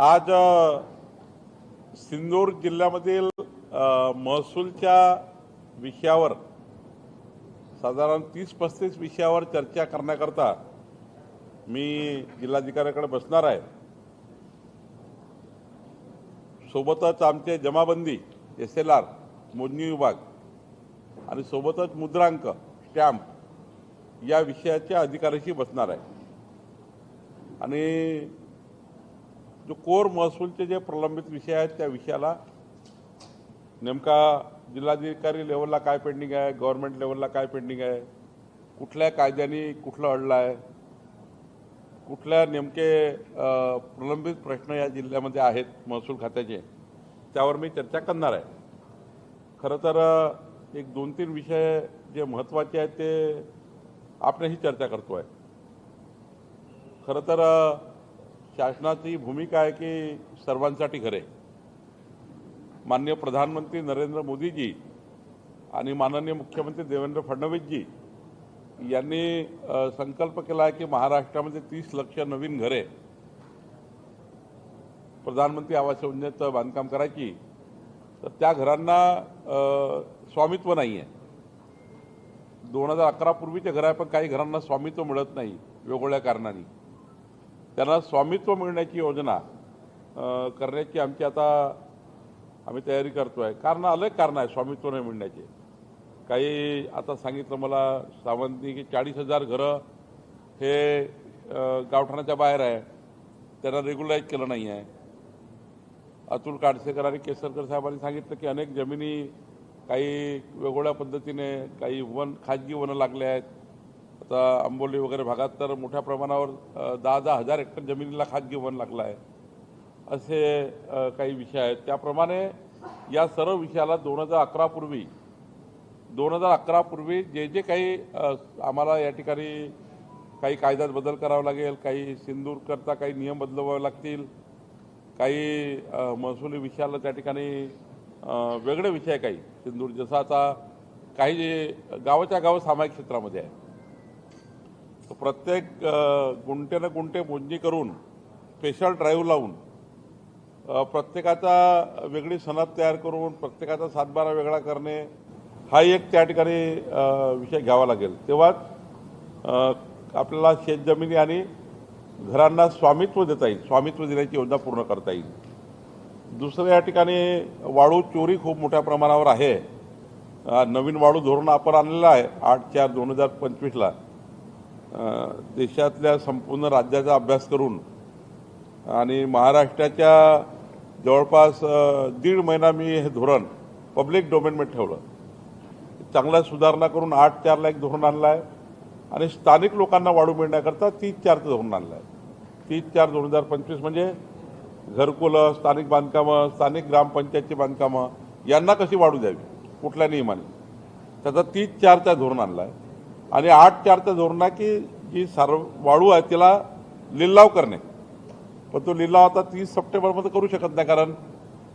आज सिंधुदुर्ग जिल्ह्यामधील महसूलच्या विषयावर साधारण 30-35 विषयावर चर्चा करण्याकरता मी जिल्हाधिकाऱ्याकडे बसणार आहे। सोबतच आमचे जमाबंदी SLR मोजणी विभाग आणि सोबतच मुद्रांक स्टॅम्प या विषयाच्या अधिकाऱ्याशी बसणार आहे आणि जो कोर महसूलचे जे प्रलंबित विषय आहेत त्या विषयाला नेमका जिल्हाधिकारी लेवलला काय पेंडिंग आहे, गव्हर्नमेंट लेवलला काय पेंडिंग आहे, कुठल्या कायद्याने कुठलं अडलं आहे, कुठल्या नेमके प्रलंबित प्रश्न या जिल्ह्यामध्ये आहेत महसूल खात्याचे, त्यावर मी चर्चा करणार आहे। खरं तर एक 2-3 विषय जे महत्त्वाचे आहेत ते आपणही चर्चा करतो आहे। खरं तर शासनाची भूमिका आहे की सर्वांसाठी घरे। माननीय प्रधानमंत्री नरेंद्र मोदीजी आणि माननीय मुख्यमंत्री देवेंद्र फडणवीसजी यांनी संकल्प केला आहे की महाराष्ट्रामध्ये 30 लाख नवीन घरे प्रधानमंत्री आवास योजनेत बांधकाम करायची, तर त्या घरांना स्वामित्व नाही आहे। 2011 पूर्वीचे घर आहे, पण काही घरांना स्वामित्व मिळत नाही वेगवेगळ्या कारणांनी। त्यांना स्वामित्व मिळण्याची योजना करण्याची आम्ही तयारी करतो आहे। कारण अनेक कारण आहे स्वामित्व नाही मिळण्याचे। काही आता सांगितलं मला सावंतनी की 40,000 घरं हे गावठाणाच्या बाहेर आहे, त्यांना रेग्युलाइज केलं नाही आहे। अतुल काडसेकर आणि केसरकर साहेबांनी सांगितलं की अनेक जमिनी काही वेगवेगळ्या पद्धतीने काही खाजगी वनं लागले आहेत। आता आंबोली वगैरे भागात तर मोठ्या प्रमाणावर 10,000 हेक्टर जमिनीला खाजगी वन लागलं आहे। असे काही विषय आहेत। त्याप्रमाणे या सर्व विषयाला 2011 पूर्वी जे काही आम्हाला या ठिकाणी काही कायद्यात बदल करावा लागेल, काही सिंधुदुर्गकरता काही नियम बदलवावे लागतील, काही महसुली विषयाला त्या ठिकाणी वेगळे विषय काही सिंधुदुर्ग जसं आता काही गावाच्या गाव सामायिक क्षेत्रामध्ये आहे, तर प्रत्येक गुंठे न गुंठे मोजणी करून स्पेशल ड्राईव्ह लावून प्रत्येकाचा वेगळी सनद तयार करून प्रत्येकाचा 7/12 वेगळा करणे हा एक त्या ठिकाणी विषय घ्यावा लागेल। तेव्हाच आपल्याला शेतजमिनी आणि घरांना स्वामित्व देता येईल, स्वामित्व देण्याची योजना पूर्ण करता येईल। दुसरं या ठिकाणी वाळू चोरी खूप मोठ्या प्रमाणावर आहे। नवीन वाळू धोरण आपण आणलेलं आहे 8/4/2025ला। देशातल्या संपूर्ण राज्याचा अभ्यास करून आणि महाराष्ट्राच्या जवळपास 1.5 महिना मी हे धोरण पब्लिक डोमेनमध्ये ठेवलं। चांगल्या सुधारणा करून 8/4ला एक धोरण आणलं आहे आणि स्थानिक लोकांना वाळू मिळण्याकरता 30/4चं धोरण आणलं आहे। 30/4/2025 म्हणजे घरकुलं, स्थानिक बांधकामं, स्थानिक ग्रामपंचायतची बांधकामं यांना कशी वाढू द्यावी, कुठल्या नियमाने, त्याचा 30/4चा धोरण आणला आहे। आणि 8/4चं धोरण आहे की जी वाळू आहे तिला लिलाव करणे, पण तो लिलाव आता 30 सप्टेंबरमध्ये करू शकत नाही, कारण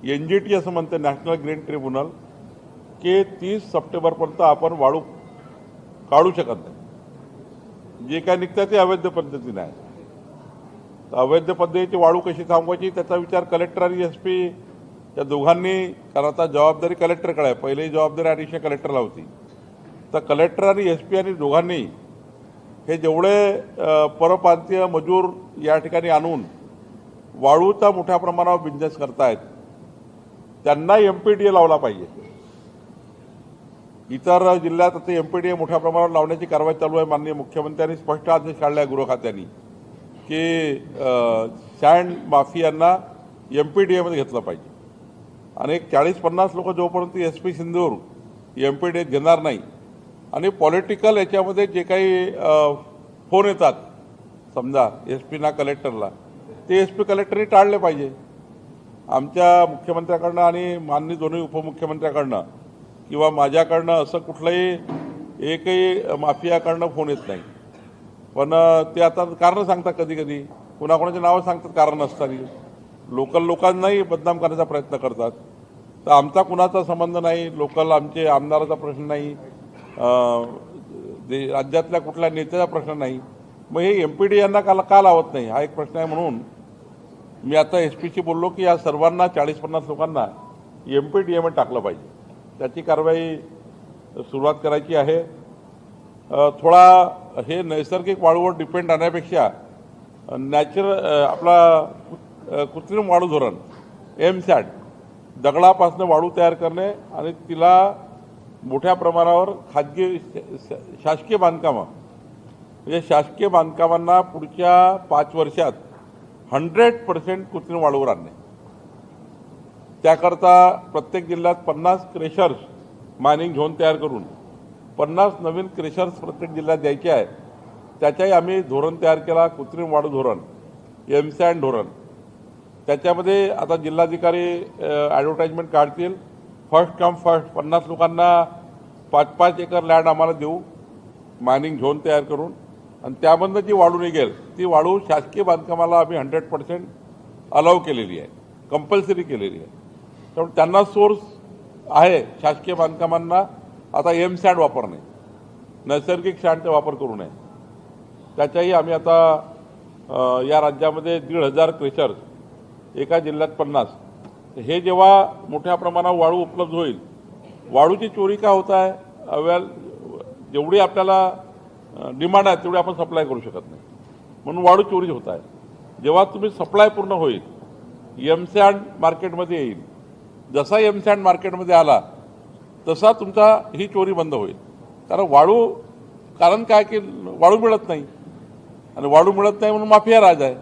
NGT असं म्हणते, नॅशनल ग्रीन ट्रिब्युनल, की 30 सप्टेंबरपर्यंत आपण वाळू काढू शकत नाही। जे काय निघतं ते अवैध पद्धतीने आहे। तर अवैध पद्धतीची वाळू कशी थांबवायची त्याचा विचार कलेक्टर आणि SP या दोघांनी, कारण आता जबाबदारी कलेक्टरकडे आहे, पहिली जबाबदारी अडीचशे कलेक्टरला होती, तर कलेक्टर आणि SP आणि दोघांनी हे जेवढे परप्रांतीय मजूर या ठिकाणी आणून वाळूचा मोठ्या प्रमाणावर बिझनेस करतायत त्यांना MPDA लावला पाहिजे। इतर जिल्ह्यात आता MPDA मोठ्या प्रमाणावर लावण्याची कारवाई चालू आहे। माननीय मुख्यमंत्र्यांनी स्पष्ट आदेश काढला आहे गृह खात्याने की सँड माफियांना MPDA मध्ये घेतलं पाहिजे। आणि 40-50 लोक जोपर्यंत SP सिंधुदुर्ग MPDA घेणार नाही आणि पॉलिटिकल याच्यामध्ये जे काही फोन येतात समजा SP ना कलेक्टरला, ते SP कलेक्टरनी टाळले पाहिजे। आमच्या मुख्यमंत्र्याकडनं आणि माननीय दोन्ही उपमुख्यमंत्र्याकडनं किंवा माझ्याकडनं असं कुठलंही एकही माफियाकडनं फोन येत नाही, पण ते आता कारणं सांगतात, कधी कोणाकोणाची नावं सांगतात कारण नसताना, लोकल लोकांनाही बदनाम करण्याचा प्रयत्न करतात। तर आमचा कुणाचा संबंध नाही, लोकल आमचे आमदाराचा प्रश्न नाही, राज्यातल्या कुठल्या नेत्याचा प्रश्न नाही, मग हे MPDA यांना का लावत नाही हा एक प्रश्न आहे। म्हणून मी आता एसपीशी बोललो की या सर्वांना 40-50 लोकांना MPDMA टाकलं पाहिजे. त्याची कारवाई सुरुवात करायची आहे. थोडा हे नैसर्गिक वाळूवर डिपेंड राहण्यापेक्षा आपला कृत्रिम वाळू धोरण MSAT दगडापासून वाळू तयार करणे आणि तिला मोठ्या प्रमाणावर खाजगी शासकीय बांधकामं म्हणजे शासकीय बांधकामांना पुढच्या 5 वर्षात 100% कृत्रिम वाळूवर आणणे. त्याकरता प्रत्येक जिल्ह्यात 50 क्रेशर्स मायनिंग झोन तयार करून 50 नवीन क्रेशर्स प्रत्येक जिल्ह्यात द्यायचे आहे. त्याच्याही आम्ही धोरण तयार केला, कृत्रिम वाळू धोरण, MSAT धोरण. त्याच्यामध्ये आता जिल्हाधिकारी ॲडव्हर्टाइजमेंट काढतील. फर्स्ट कम फर्स्ट 50 लोकांना 5-5 एकर लँड आम्हाला देऊ मायनिंग झोन तयार करून, आणि त्यामधनं जी वाळू निघेल ती वाळू शासकीय बांधकामाला आम्ही 100% अलाव केलेली आहे, कंपल्सरी केलेली आहे. त्यामुळे त्यांना सोर्स आहे शासकीय बांधकामांना आता MSAT वापरणे, नैसर्गिक सॅन्डचा वापर करू नये. त्याच्याही आम्ही आता या राज्यामध्ये 1,500 क्रेशर्स, एका जिल्ह्यात 50. हे जेव्हा मोठ्या प्रमाणावर वाळू उपलब्ध होईल, वाळूची चोरी का होत आहे, जेवढी आपल्याला डिमांड आहे तेवढी आपण सप्लाय करू शकत नाही, म्हणून वाळू चोरी होत आहे. जेव्हा तुम्ही सप्लाय पूर्ण होईल, MSAT मार्केटमध्ये येईल, जसा MSAT मार्केटमध्ये आला तसा तुमचा ही चोरी बंद होईल. कारण काय की वाळू मिळत नाही, आणि वाळू मिळत नाही म्हणून माफिया राज आहे.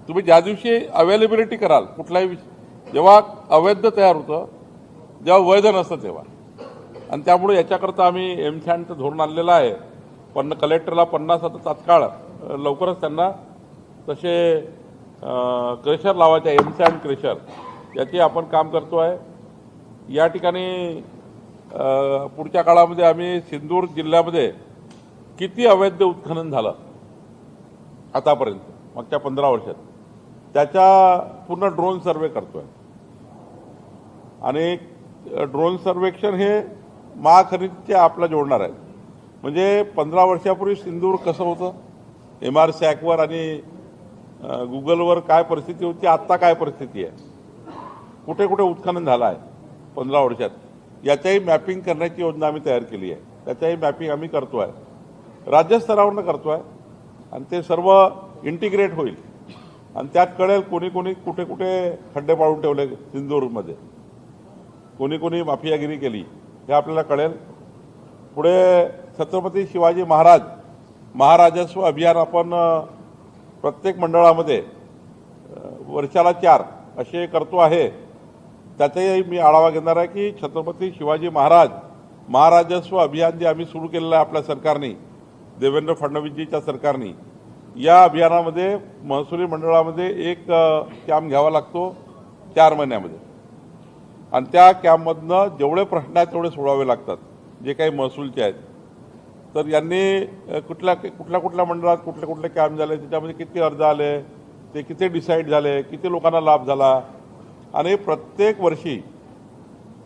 तुम्ही ज्या दिवशी अवेलेबिलिटी कराल कुठलाही जेव्हा अवैध तयार होतं, जेव्हा वैध नसतं तेव्हा. आणि त्यामुळे याच्याकरता आम्ही MSATचं धोरण आणलेलं आहे. पण कलेक्टरला 50 आता तात्काळ लवकरच त्यांना तसे क्रेशर लावायचे, MSAT क्रेशर, याचे आपण काम करतो आहे. या ठिकाणी पुढच्या काळामध्ये आम्ही सिंधूर जिल्ह्यामध्ये किती अवैध उत्खनन झालं आतापर्यंत मागच्या 15 वर्षात त्याचा पूर्ण ड्रोन सर्वे करतो आहे. आणि ड्रोन सर्वेक्षण हे महाखनिजचे आपला जोडणार आहे. म्हणजे 15 वर्षापूर्वी सिंधूर कसं होतं, MRSACवर आणि गुगलवर काय परिस्थिती होती, आत्ता काय परिस्थिती आहे, कुठे कुठे उत्खनन झालं आहे 15 वर्षात, याच्याही मॅपिंग करण्याची योजना आम्ही तयार केली आहे. त्याच्याही मॅपिंग आम्ही करतो आहे, राज्यस्तरावरनं करतो आहे. आणि ते सर्व इंटिग्रेट होईल आणि त्यात कळेल कोणी कोणी कुठे कुठे खड्डे पाडून ठेवले सिंधूरमध्ये, कोणी कोणी माफियागिरी केली, हे आपल्याला कळेल. पुढे छत्रपती शिवाजी महाराजस्व अभियान आपण प्रत्येक मंडळामध्ये वर्षाला 4 असे करतो आहे. त्याचाही मी आढावा घेणार आहे की छत्रपती शिवाजी महाराजस्व अभियान जे आम्ही सुरू केलेलं आहे आपल्या सरकारने, देवेंद्र फडणवीसजीच्या सरकारने, या अभियानामध्ये महसुली मंडळामध्ये एक कॅम्प घ्यावा लागतो 4 महिन्यामध्ये. आणि त्या कॅम्पमधनं जेवढे प्रश्न आहेत तेवढे सोडवावे लागतात, जे काही महसूलचे आहेत. तर यांनी कुठल्या मंडळात कुठले कॅम्प झाले, त्याच्यामध्ये किती अर्ज आले, ते किती डिसाईड झाले, किती लोकांना लाभ झाला. आणि प्रत्येक वर्षी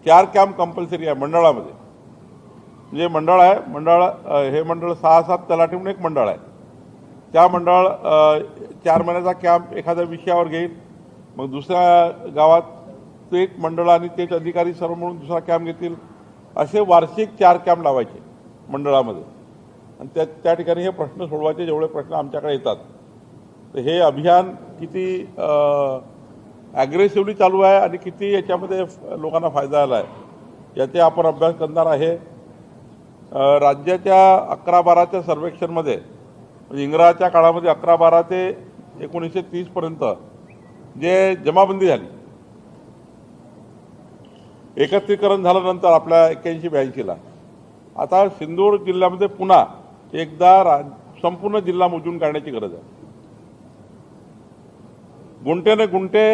4 कॅम्प कंपल्सरी आहे मंडळामध्ये. म्हणजे हे मंडळ 6-7 तलाठी म्हणून एक मंडळ आहे. त्या मंडळ 4 महिन्याचा कॅम्प एखाद्या विषयावर घेईल, मग दुसऱ्या गावात तेच मंडळ आणि तेच अधिकारी सर्व म्हणून दुसरा कॅम्प घेतील. असे वार्षिक 4 कॅम्प लावायचे मंडळामध्ये. आणि त्या ठिकाणी हे प्रश्न सोडवायचे जेवढे प्रश्न आमच्याकडे येतात. तर हे अभियान किती ॲग्रेसिव्हली चालू आहे आणि किती याच्यामध्ये लोकांना फायदा आला आहे याचे आपण अभ्यास करणार आहे. राज्याच्या 11-12च्या सर्वेक्षणमध्ये, म्हणजे इंग्रजाच्या काळामध्ये 11-12 ते 1930 पर्यंत जे जमाबंदी झाली, एकत्रीकरण झाल्यानंतर आपल्या 81-82ला, आता सिंधूर जिल्ह्यामध्ये पुन्हा एकदा संपूर्ण जिल्हा मोजून काढण्याची गरज आहे. गुंठेने गुंठे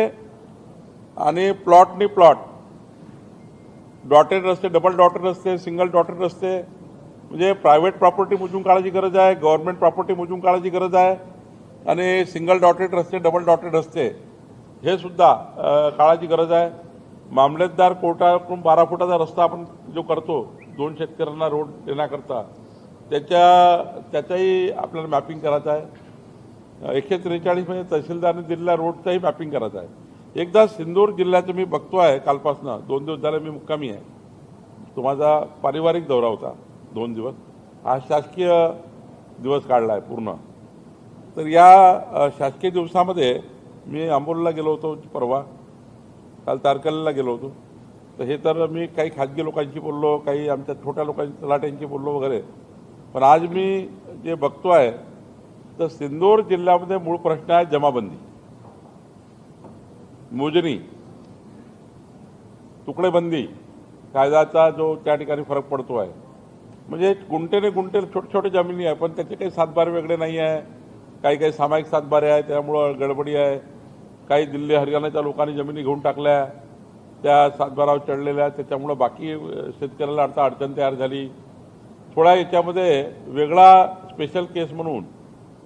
आणि प्लॉटनी प्लॉट, डॉटेड रस्ते, डबल डॉटेड रस्ते, सिंगल डॉटेड रस्ते, म्हणजे प्रायव्हेट प्रॉपर्टी मोजून काढायची गरज आहे, गव्हर्नमेंट प्रॉपर्टी मोजून काढायची गरज आहे. आणि सिंगल डॉटेड रस्ते, डबल डॉटेड रस्ते हे सुद्धा काढायची गरज आहे. मामलेदार कोर्टाकडून 12 फुटाचा रस्ता आपण जो करतो 2 शेतकऱ्यांना रोड देण्याकरता, त्याचाही आपल्याला मॅपिंग करायचं आहे. 143 म्हणजे तहसीलदारने दिलेल्या रोडचाही मॅपिंग करायचं आहे. एकदा सिंदूर जिल्ह्याचं मी बघतो आहे, कालपासनं 2 दिवस झाले मी मुक्कामी आहे. तो माझा पारिवारिक दौरा होता 2 दिवस, हा शासकीय दिवस काढला आहे पूर्ण. तर या शासकीय दिवसामध्ये मी अंबोलीला गेलो होतो परवा, काल तारकर्लीला गेलो होतो. तर हे तर मी काही खाजगी लोकांशी बोललो, काही आमच्या छोट्या लोकांची तलाट्यांशी बोललो वगैरे. पण आज मी जे बघतो आहे तर सिंदूर जिल्ह्यामध्ये मूळ प्रश्न आहे जमाबंदी, मोजणी, तुकडेबंदी, कायद्याचा जो त्या ठिकाणी फरक पडतो आहे. म्हणजे गुंठेने गुंठे छोटे छोटे जमिनी आहे, पण त्याचे काही सातबारे वेगळे नाही आहे. काही काही सामायिक सातबारे आहे, त्यामुळं गडबडी आहे. काही दिल्ली हरियाणाच्या लोकांनी जमिनी घेऊन टाकल्या, त्या सातबारावर चढलेल्या, त्याच्यामुळं बाकी शेतकऱ्याला अडचण तयार झाली. थोडा याच्यामध्ये वेगळा स्पेशल केस म्हणून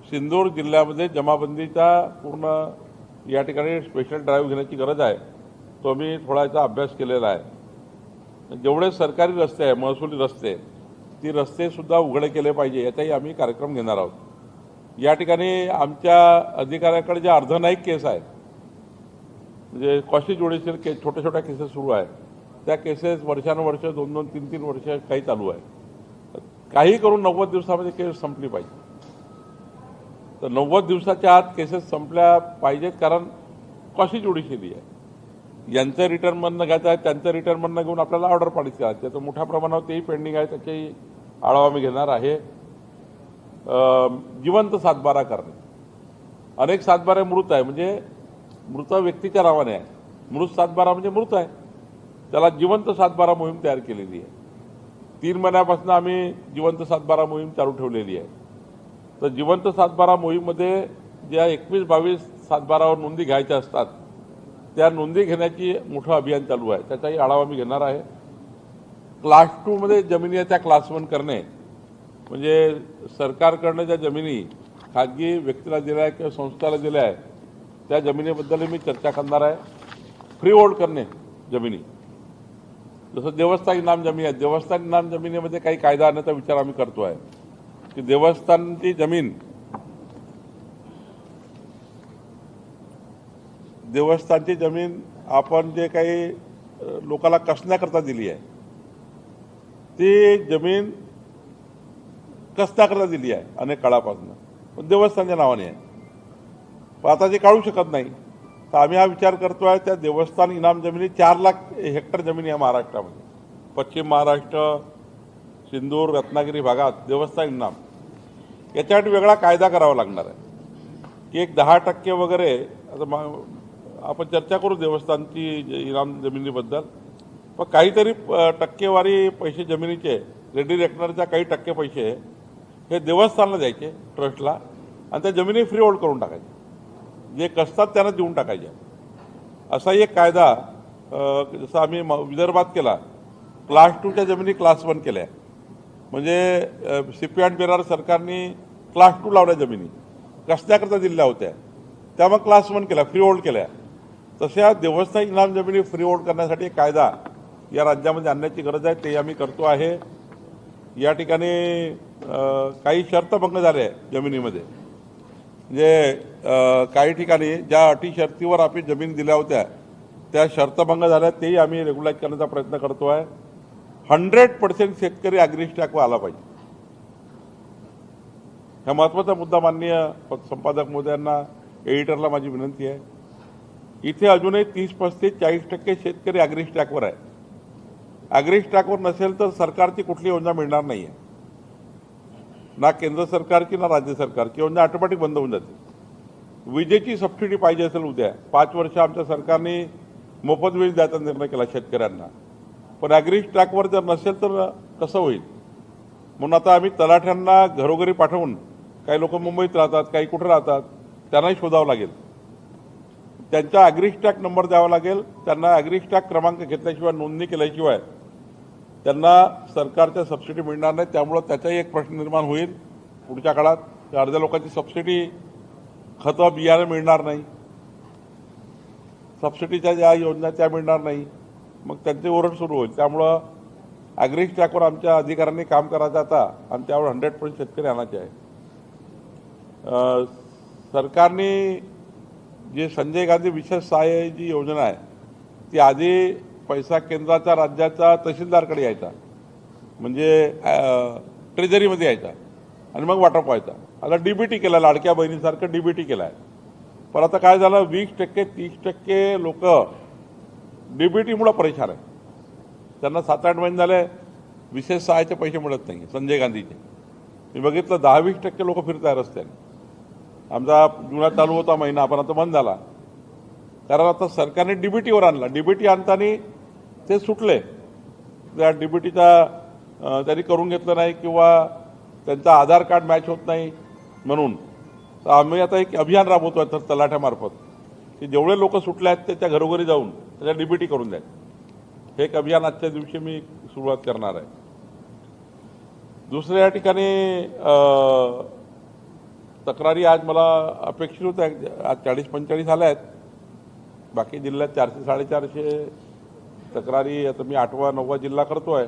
सिंदूर जिल्ह्यामध्ये जमाबंदीचा पूर्ण या ठिकाणी स्पेशल ड्राईव्ह घेण्याची गरज आहे. तो मी थोडासा अभ्यास केलेला आहे. जेवढे सरकारी रस्ते आहे, महसुली रस्ते, ती रस्तेसुद्धा उघडे केले पाहिजे, याचाही आम्ही कार्यक्रम घेणार आहोत. या ठिकाणी आमच्या अधिकाऱ्याकडे ज्या अर्धनाईक केस आहेत, म्हणजे कॉशी ज्युडिशियल केस, छोट्या छोट्या केसेस सुरू आहेत, त्या केसेस वर्षानुवर्ष 2-2, 3-3 वर्ष काही चालू आहे. काही करून 90 दिवसामध्ये केस संपली पाहिजे. तर 90 दिवसाच्या आत केसेस संपल्या पाहिजेत, कारण कॉशी ज्युडिशियली आहे. यांचं रिटर्नमधनं घ्यायचं आहे, त्यांचं रिटर्नमधनं घेऊन आपल्याला ऑर्डर पाडित करायचं. तर मोठ्या प्रमाणावर तेही पेंडिंग आहे, त्याचाही आढावा मी घेणार आहे. जिवंत सातबारा करणे, अनेक सातबारे मृत आहे, म्हणजे मृत व्यक्तीच्या नावाने आहे. मृत सातबारा म्हणजे मृत आहे, त्याला जिवंत सातबारा मोहीम तयार केलेली आहे. 3 महिन्यापासून आम्ही जिवंत सातबारा मोहीम चालू ठेवलेली आहे. तर जिवंत सातबारा मोहीममध्ये ज्या 21-22 सातबारावर नोंदी घ्यायच्या असतात, त्या नोंदी घेण्याची मोठं अभियान चालू आहे, त्याचाही आढावा मी घेणार आहे. क्लास 2 मध्ये जमिनी त्या क्लास 1 करणे, म्हणजे सरकारकडनं ज्या जमिनी खाजगी व्यक्तीला दिल्या आहे किंवा संस्थेला दिल्या आहे, त्या जमिनीबद्दल मी चर्चा करणार आहे. फ्री होल्ड करणे जमिनी, जसं देवस्थान इनाम जमीन आहे, देवस्थान इनाम जमिनीमध्ये काही कायदा आणण्याचा विचार आम्ही करतो आहे की देवस्थानची जमीन, देवस्थानची जमीन आपण जे काही लोकांना कसण्याकरता दिली आहे, ती जमीन कसण्याकरता दिली आहे अनेक काळापासून, पण देवस्थानच्या नावाने आहे. पण आता ते काढू शकत नाही. तर आम्ही हा विचार करतो आहे, त्या देवस्थान इनाम जमिनी 4 लाख हेक्टर जमिनी आहे महाराष्ट्रामध्ये, पश्चिम महाराष्ट्र, सिंदूर, रत्नागिरी भागात देवस्थान इनाम. याच्यासाठी वेगळा कायदा करावा लागणार आहे की एक 10% वगैरे. आता आपण चर्चा करू देवस्थानची इनाम जमिनीबद्दल, पण काहीतरी टक्केवारी पैसे जमिनीचे, रेडी रेकनरच्या काही टक्के पैसे हे देवस्थानला द्यायचे, ट्रस्टला, आणि त्या जमिनी फ्री होल्ड करून टाकायचे, जे कसतात त्यांना देऊन टाकायचे. असाही एक कायदा जसं आम्ही विदर्भात केला, क्लास 2च्या जमिनी क्लास 1 केल्या. म्हणजे सीपी अँड बिरार सरकारने क्लास 2 लावल्या जमिनी, कसण्याकरता दिलेल्या होत्या, त्या मग क्लास 1 केल्या, फ्री होल्ड केल्या. तशा देवस्थान इनाम जमिनी फ्री होल्ड करण्यासाठी कायदा या राज्यामध्ये आणण्याची गरज आहे, ते आम्ही करतो आहे. या ठिकाणी काही शर्तभंग झाले आहे जमिनीमध्ये, म्हणजे काही ठिकाणी ज्या अटी शर्तीवर आपण जमीन दिल्या होत्या त्या शर्तभंग झाल्या, तेही आम्ही रेग्युलाइज करण्याचा प्रयत्न करतो आहे. 100% शेतकरी ॲग्रीस्टॅकवर आला पाहिजे. हा महत्त्वाचा मुद्दा माननीय संपादक महोदयांना, एडिटरला माझी विनंती आहे. इथे अजूनही 30-35-40% शेतकरी ॲग्रीस्टॅकवर आहे. ॲग्रीस्टॅकवर नसेल तर सरकारची कुठली योजना मिळणार नाही आहे, ना केंद्र सरकारची ना राज्य सरकारची. योजना ऑटोमॅटिक बंद होऊन जाते. विजेची सबसिडी पाहिजे असेल उद्या, 5 वर्ष आमच्या सरकारने मोफत वीज द्यायचा निर्णय केला शेतकऱ्यांना, पण ॲग्रीस्टॅकवर जर नसेल तर कसं होईल? म्हणून आता आम्ही तलाठ्यांना घरोघरी पाठवून, काही लोक मुंबईत राहतात, काही कुठे राहतात, त्यांनाही शोधावं लागेल, त्यांचा ॲग्रीस्टॅक नंबर द्यावा लागेल. त्यांना ॲग्रीस्टॅक क्रमांक घेतल्याशिवाय, नोंदणी केल्याशिवाय त्यांना सरकारच्या सबसिडी मिळणार नाही. त्यामुळं त्याचाही एक प्रश्न निर्माण होईल पुढच्या काळात. अर्ध्या लोकांची सबसिडी, खतं, बियाणे मिळणार नाही, सबसिडीच्या ज्या योजना त्या मिळणार नाही, मग त्यांचे ओरड सुरू होईल. त्यामुळं ॲग्रीस्टॅकवर आमच्या अधिकाऱ्यांनी काम करायचं आता, आणि त्यावर 100% शेतकरी आणायचे आहे. सरकारने जे संजय गांधी विशेष सहाय्य जी योजना आहे ती आधी पैसा केंद्राचा राज्याचा तहसीलदारकडे यायचा, म्हणजे ट्रेझरीमध्ये यायचा आणि मग वाटप व्हायचा. आता डीबीटी केला, लाडक्या बहिणीसारखं डीबीटी केला आहे. पण आता काय झालं, 20% 30% लोक डीबीटीमुळे परेशान आहे. त्यांना 7-8 महिने झाले विशेष सहाय्याचे पैसे मिळत नाही संजय गांधीचे. मी बघितलं 10-20% लोक फिरत आहे रस्त्याने. आमचा जुना चालू होता महिना, पण आता बंद झाला, कारण आता सरकारने डीबीटीवर आणला. डीबीटी आणताना ते सुटले, त्या डीबीटीचा त्यांनी करून घेतलं नाही किंवा त्यांचा आधार कार्ड मॅच होत नाही म्हणून. तर आम्ही आता एक अभियान राबवतो आहे तलाठ्यामार्फत की जेवढे लोक सुटले आहेत त्याच्या घरोघरी जाऊन त्याच्या डीबीटी करून द्या. हे एक अभियान आजच्या दिवशी मी सुरुवात करणार आहे. दुसऱ्या ठिकाणी तक्रारी आज मला अपेक्षित होत्या, आज 40-45 आल्या आहेत. बाकी जिल्ह्यात 400-450 तक्रारी. आता मी 8वा-9वा जिल्हा करतो आहे,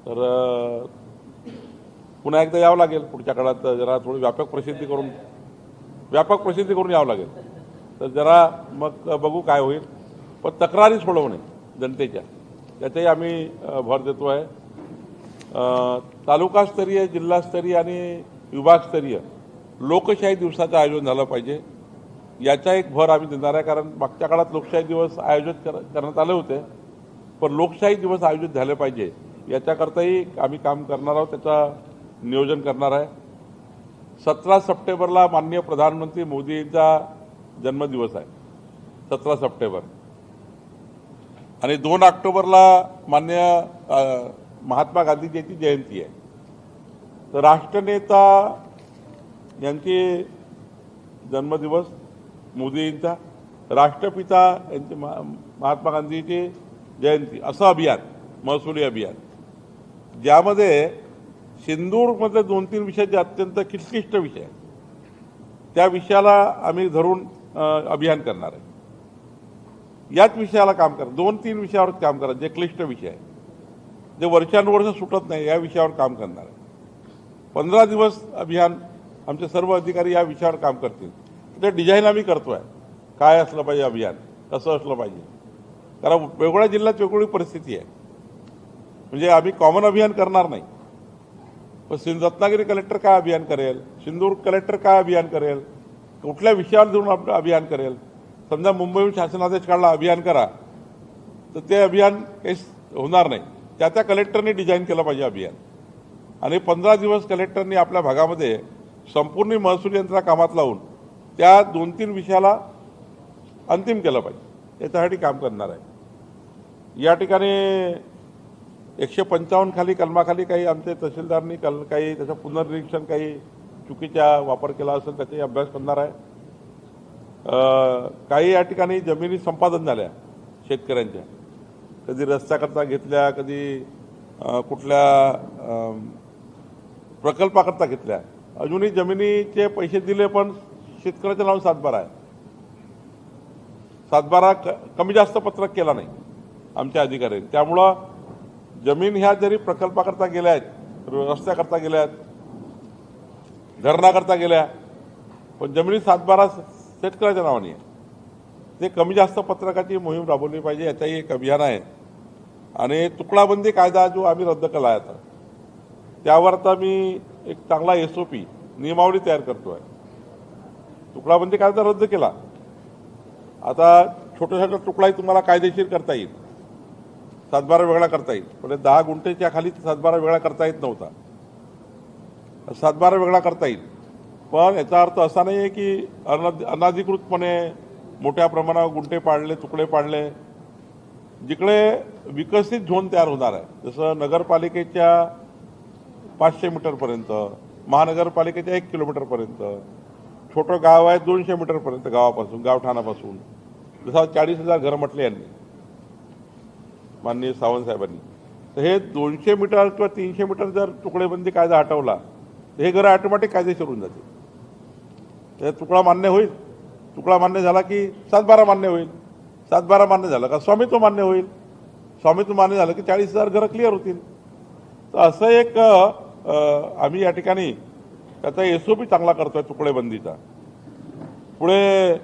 तर पुन्हा एकदा यावं लागेल पुढच्या काळात. जरा थोडी व्यापक प्रसिद्धी करून यावं लागेल. तर जरा मग बघू काय होईल. पण तक्रारी सोडवणे जनतेच्या, त्याच्याही आम्ही भर देतो आहे. तालुकास्तरीय, जिल्हास्तरीय आणि विभागस्तरीय लोकशाही दिवसाचं आयोजन झालं पाहिजे, याचा एक भर आम्ही देणार आहे. कारण मागच्या काळात लोकशाही दिवस आयोजित करण्यात आले होते, पण लोकशाही दिवस आयोजित झाले पाहिजे याच्याकरताही आम्ही काम करणार आहोत, त्याचं नियोजन करणार आहे. 17 सप्टेंबरला माननीय प्रधानमंत्री मोदींचा जन्मदिवस आहे, 17 सप्टेंबर. आणि 2 ऑक्टोबरला माननीय महात्मा गांधीजींची जयंती आहे. तर राष्ट्रनेता यांचे जन्मदिवस मोदींचा, राष्ट्रपिता यांचे महात्मा गांधीची जयंती, असं अभियान, महसुली अभियान, ज्यामध्ये सिंदूरमधले 2-3 विषय जे अत्यंत क्लिष्ट विषय आहे त्या विषयाला आम्ही धरून अभियान करणार आहे. याच विषयाला काम करा, 2-3 विषयावर काम करा, जे क्लिष्ट विषय आहे, जे वर्षानुवर्ष सुटत नाही, या विषयावर काम करणार आहे. 15 दिवस अभियान आमचे सर्व अधिकारी या विषयावर काम करतील. ते डिझाईन आम्ही करतो आहे, काय असलं पाहिजे अभियान, कसं असलं पाहिजे. कारण वेगवेगळ्या जिल्ह्यात वेगवेगळी परिस्थिती आहे. म्हणजे आम्ही कॉमन अभियान करणार नाही, पण रत्नागिरी कलेक्टर काय अभियान करेल, सिंदूर कलेक्टर काय अभियान करेल, कुठल्या विषयावर धरून अभियान करेल. समजा मुंबईहून शासनादेश काढला अभियान करा, तर ते अभियान काही होणार नाही. त्या कलेक्टरने डिझाईन केलं पाहिजे अभियान. आणि 15 दिवस कलेक्टरनी आपल्या भागामध्ये संपूर्ण महसूल यंत्रणा कामात लावून त्या 2-3 विषयाला अंतिम केलं पाहिजे, याच्यासाठी काम करणार आहे. या ठिकाणी 155 खाली कलमाखाली काही आमचे तहसीलदारांनी काही त्याचं पुनर्निरीक्षण, काही चुकीचा वापर केला असेल त्याचाही अभ्यास करणार आहे. काही या ठिकाणी जमिनी संपादन झाल्या शेतकऱ्यांच्या, कधी रस्त्याकरता घेतल्या, कधी कुठल्या प्रकल्पाकरता घेतल्या. अजूनही जमिनीचे पैसे दिले, पण शेतकऱ्याच्या नावावर 7/12 आहे. 7/12 कमी जास्त पत्रक केला नाही आमच्या अधिकाऱ्यांनी. त्यामुळं जमीन ह्या जरी प्रकल्पाकरता गेल्या आहेत, रस्त्याकरता गेल्या आहेत, धरणाकरता गेल्या, पण जमिनी 7/12 शेतकऱ्याच्या नावाने आहे. ते कमी जास्त पत्रकाची मोहीम राबवली पाहिजे, याचाही एक अभियान आहे. आणि तुकडाबंदी कायदा जो आम्ही रद्द केला आहे, आता त्यावर आता मी एक चांगला SOP नियमावली तयार करतो आहे. तुकडाबंदी कायदा रद्द केला, आता छोट्या छोट्या तुकडाही तुम्हाला कायदेशीर करता येईल, 7/12 वेगळा करता येईल. पण 10 गुंठेच्या खाली 7/12 वेगळा करता येत नव्हता, 7/12 वेगळा करता येईल. पण याचा अर्थ असा नाही आहे की अनाधिकृतपणे मोठ्या प्रमाणावर गुंठे पाडले, तुकडे पाडले. जिकडे विकसित झोन तयार होणार आहे, जसं नगरपालिकेच्या 500 मीटरपर्यंत, महानगरपालिकेच्या 1 किलोमीटरपर्यंत, छोटं गाव आहे 200 मीटरपर्यंत गावापासून, गावठाणापासून, जसं 40,000 घरं म्हटले यांनी माननीय सावंत साहेबांनी. तर हे 200 मीटर किंवा 300 मीटर जर तुकडेबंदी कायदा हटवला तर हे घरं ऑटोमॅटिक कायदेशीर होऊन जाते. तर तुकडा मान्य होईल, तुकडा मान्य झाला की 7/12 मान्य होईल, 7/12 मान्य झालं का स्वामित्व मान्य होईल, स्वामित्व मान्य झालं की 40,000 घरं क्लिअर होतील. तर असं एक आम्ही या ठिकाणी त्याचा SOP चांगला करतोय तुकडेबंदीचा. पुढे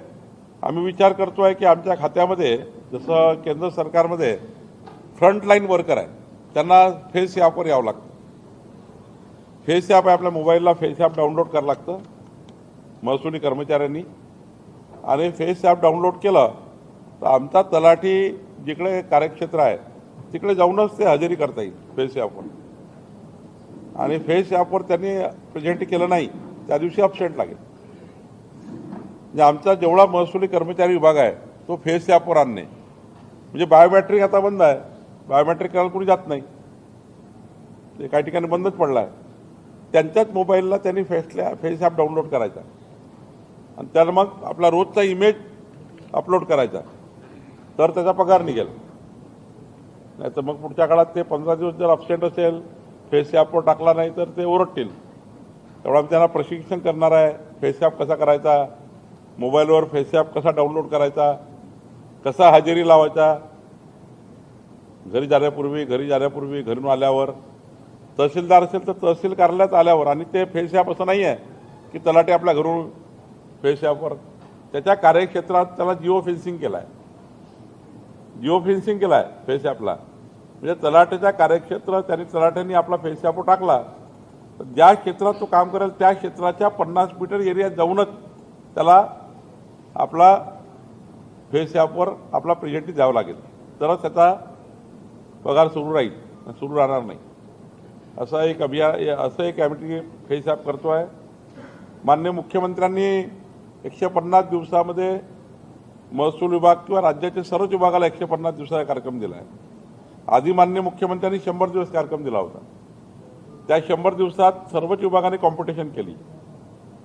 आम्ही विचार करतोय की आमच्या खात्यामध्ये जसं केंद्र सरकारमध्ये फ्रंटलाईन वर्कर आहे त्यांना फेस ॲपवर यावं लागतं. फेस ॲप आहे, आपल्या मोबाईलला फेस ॲप डाउनलोड करावं लागतं महसुली कर्मचाऱ्यांनी. आणि फेस ॲप डाउनलोड केलं तर आमचा तलाठी जिकडे कार्यक्षेत्र आहे तिकडे जाऊनच ते हजेरी करता येईल फेस ॲपवर. आणि फेस ॲपवर त्यांनी प्रेझेंट केलं नाही त्या दिवशी अब्सेंट लागेल. म्हणजे आमचा जेवढा महसुली कर्मचारी विभाग आहे तो फेस ॲपवर आणणे. म्हणजे बायोमॅट्रिक आता बंद आहे, बायोमॅट्रिक करायला कोणी जात नाही, ते काही ठिकाणी बंदच पडला आहे. त्यांच्याच मोबाईलला त्यांनी फेस ॲप डाउनलोड करायचा आणि त्याला मग आपला रोजचा इमेज अपलोड करायचा तर त्याचा पगार निघेल. नाही तर मग पुढच्या काळात ते 15 दिवस जर अब्सेंट असेल, फेस ॲपवर टाकला नाही तर ते ओरडतील. तेवढं आम्ही त्यांना प्रशिक्षण करणार आहे, फेस ॲप कसा करायचा, मोबाईलवर फेस ॲप कसा डाउनलोड करायचा, कसा हजेरी लावायचा, घरी जाण्यापूर्वी घरून आल्यावर, तहसीलदार असेल तर तहसील कार्यालयात आल्यावर. आणि ते फेस ॲप असं नाही आहे की तलाठी आपल्या घरून फेस ॲपवर, त्याच्या कार्यक्षेत्रात त्याला जिओ फेन्सिंग केलं आहे, फेस ॲपला. म्हणजे तलाठ्याच्या कार्यक्षेत्र तलाठ्यांनी आपला फेस ॲपवर टाकला तर ज्या क्षेत्रात तो काम करेल त्या क्षेत्राच्या 50 मीटर एरियात जाऊनच त्याला आपला फेस ॲपवर आपला प्रेझेंटी द्यावं लागेल, तरच त्याचा पगार सुरू राहणार नाही. असं एक कमिटी फेस ॲप करतो आहे. माननीय मुख्यमंत्र्यांनी 150 दिवसामध्ये महसूल विभाग किंवा राज्याच्या सर्वच विभागाला 150 दिवसाचा कार्यक्रम दिला आहे. आधी माननीय मुख्यमंत्र्यांनी 100 दिवस कार्यक्रम दिला होता. त्या 100 दिवसात सर्वच विभागाने कॉम्पिटिशन केली.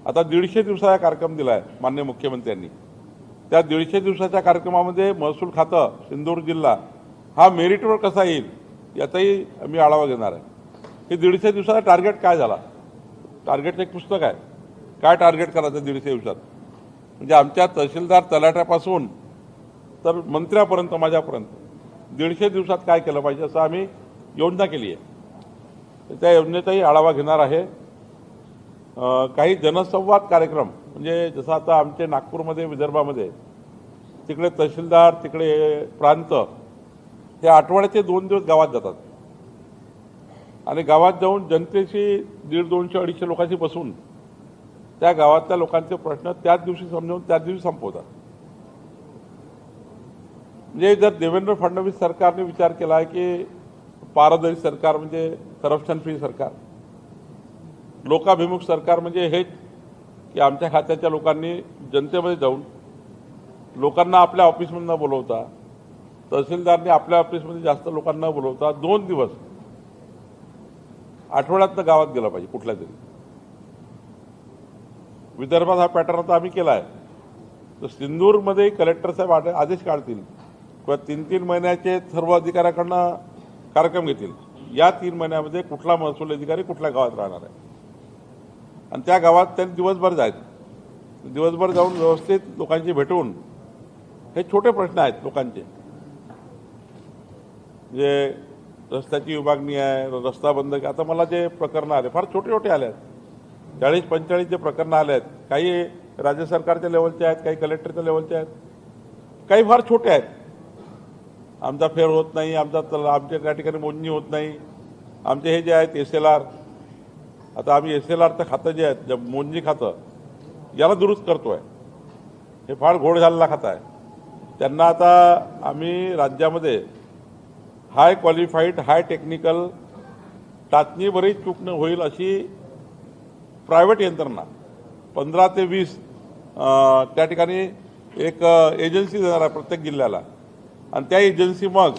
आता 150 दिवसाचा कार्यक्रम दिला आहे माननीय मुख्यमंत्र्यांनी. त्या 150 दिवसाच्या कार्यक्रमामध्ये महसूल खातं सिंधुदुर्ग जिल्हा हा मेरिटवर कसा येईल याचाही आम्ही आढावा घेणार आहे. हे 150 दिवसाचा टार्गेट काय झाला, टार्गेटचं एक पुस्तक आहे, काय टार्गेट करायचं 150 दिवसात. म्हणजे आमच्या तहसीलदार तलाट्यापासून तर मंत्र्यापर्यंत माझ्यापर्यंत 150 दिवसात काय केलं पाहिजे असं आम्ही योजना केली आहे. त्या योजनेचाही आढावा घेणार आहे. काही जनसंवाद कार्यक्रम म्हणजे जसं आता आमचे नागपूरमध्ये विदर्भामध्ये तिकडे तहसीलदार तिकडे प्रांत हे आठवड्याचे 2 दिवस गावात जातात आणि गावात जाऊन जनतेशी 150-200-250 लोकांशी बसून त्या गावातल्या लोकांचे प्रश्न त्याच दिवशी समजावून त्याच दिवशी संपवतात. म्हणजे जर देवेंद्र फडणवीस सरकारने विचार केला आहे की पारदर्शी सरकार म्हणजे करप्शन फ्री सरकार, लोकाभिमुख सरकार म्हणजे हेच की आमच्या खात्याच्या लोकांनी जनतेमध्ये जाऊन लोकांना आपल्या ऑफिसमध्ये न बोलवता, तहसीलदारने आपल्या ऑफिसमध्ये जास्त लोकांना न बोलवता 2 दिवस आठवड्यातनं गावात गेला पाहिजे कुठल्या तरी. विदर्भात हा पॅटर्न आता आम्ही केला आहे. तर सिंधूरमध्ये कलेक्टर साहेब आदेश काढतील किंवा 3-3 महिन्याचे सर्व अधिकाऱ्याकडनं कार्यक्रम घेतील. या 3 महिन्यामध्ये कुठला महसूल अधिकारी कुठल्या गावात राहणार आहे आणि त्या गावात त्यांनी दिवसभर जायचं. दिवसभर जाऊन व्यवस्थित लोकांशी भेटून हे छोटे प्रश्न आहेत लोकांचे, जे रस्त्याची विभागणी आहे, रस्ता बंद. आता मला जे प्रकरणं आले फार छोटे आले आहेत, 40-45 जे प्रकरणं आले आहेत. काही राज्य सरकारच्या लेवलचे आहेत, काही कलेक्टरच्या लेवलचे आहेत, काही फार छोटे आहेत. आमचा फेर होत नाही, आमच्या त्या ठिकाणी मोजणी होत नाही. आमचे हे जे आहेत SLR, आता आम्ही SLRचं खातं जे आहे मोजणी खातं याला दुरुस्त करतो आहे. हे फार घोळ झालेला खातं आहे. त्यांना आता आम्ही राज्यामध्ये हाय क्वालिफाईड हाय टेक्निकल टाचणी बरीच चूक न होईल अशी प्रायव्हेट यंत्रणा 15 ते 20 त्या ठिकाणी एक एजन्सी देणार आहे प्रत्येक जिल्ह्याला आणि त्या एजन्सी मग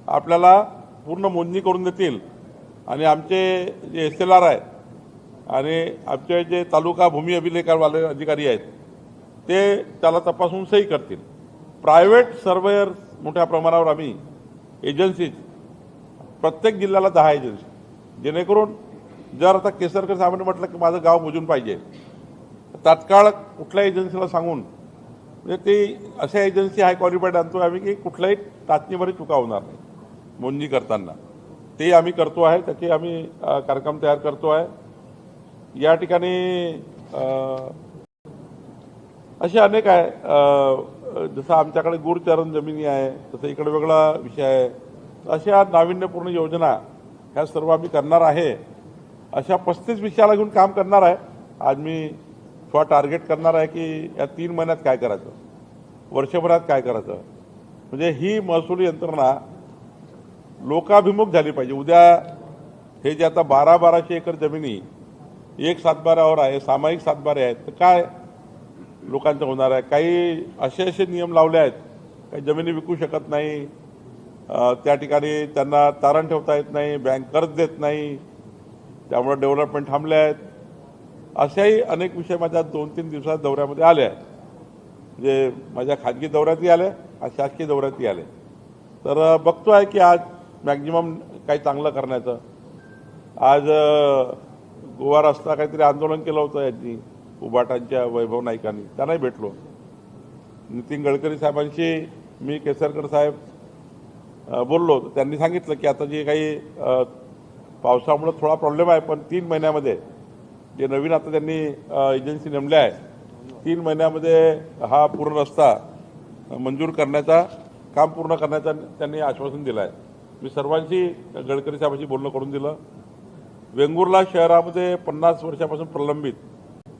आपल्याला पूर्ण मोजणी करून देतील आणि आमचे जे SLR आहे आणि आमचे जे तालुका भूमी अभिलेखवाले अधिकारी आहेत ते त्याला तपासून सही करतील. प्रायव्हेट सर्वेयर मोठ्या प्रमाणावर आम्ही एजन्सीज प्रत्येक जिल्ह्याला 10 एजन्सी, जेणेकरून जर आता केसरकर साहेबांनी म्हटलं की माझं गाव मोजून पाहिजे, तात्काळ कुठल्या एजन्सीला सांगून म्हणजे ती अशा एजन्सी हाय क्वालिफाईड आणतो आम्ही की कुठल्याही टाचणीमध्ये चुका होणार नाही मोजणी करताना. ते आम्ही करतो आहे, त्याचे आम्ही कार्यक्रम तयार करतो आहे. या ठिकाणी असे अनेक आहे. जसं आमच्याकडे गुरचरण जमिनी आहे, तसं इकडे वेगळा विषय आहे. अशा नाविन्यपूर्ण योजना ह्या सर्व आम्ही करणार आहे. अशा 35 विषयाला घेऊन काम करणार आहे. आज मी थोडा टार्गेट करणार आहे की या 3 महिन्यात काय करायचं, वर्षभरात काय करायचं. म्हणजे ही महसुली यंत्रणा लोकाभिमुख झाली पाहिजे. उद्या हे जे आता 1200 एकर जमिनी एक सातबाऱ्यावर आहे, सामायिक सातबारे आहेत, तर काय लोकांचं होणार आहे. काही असे नियम लावले आहेत, काही जमिनी विकू शकत नाही, त्या ठिकाणी त्यांना तारण ठेवता येत नाही, बँक कर्ज देत नाही, त्यामुळे डेव्हलपमेंट थांबले आहेत. अशाही अनेक विषय माझ्या 2-3 दिवसात दौऱ्यामध्ये आले आहेत. म्हणजे माझ्या खाजगी दौऱ्यातही आले, आज शासकीय दौऱ्यातही आले. तर बघतो आहे की आज मॅक्झिमम काही चांगलं करण्याचं. आज गोवा रस्ता काहीतरी आंदोलन केलं होतं यांनी, उबाटांच्या वैभव नाईकांनी, त्यांनाही भेटलो. नितीन गडकरी साहेबांशी मी केसरकर साहेब बोललो, तर त्यांनी सांगितलं की आता जे काही पावसामुळे थोडा प्रॉब्लेम आहे, पण 3 महिन्यामध्ये जे नवीन आता त्यांनी एजन्सी नेमल्या आहे, 3 महिन्यामध्ये हा पूर्ण रस्ता मंजूर करण्याचा, काम पूर्ण करण्याचा त्यांनी आश्वासन दिलं आहे. मी सर्वांशी गडकरी साहेबांशी बोलणं करून दिलं. वेंगुर्ला शहरामध्ये 50 वर्षापासून प्रलंबित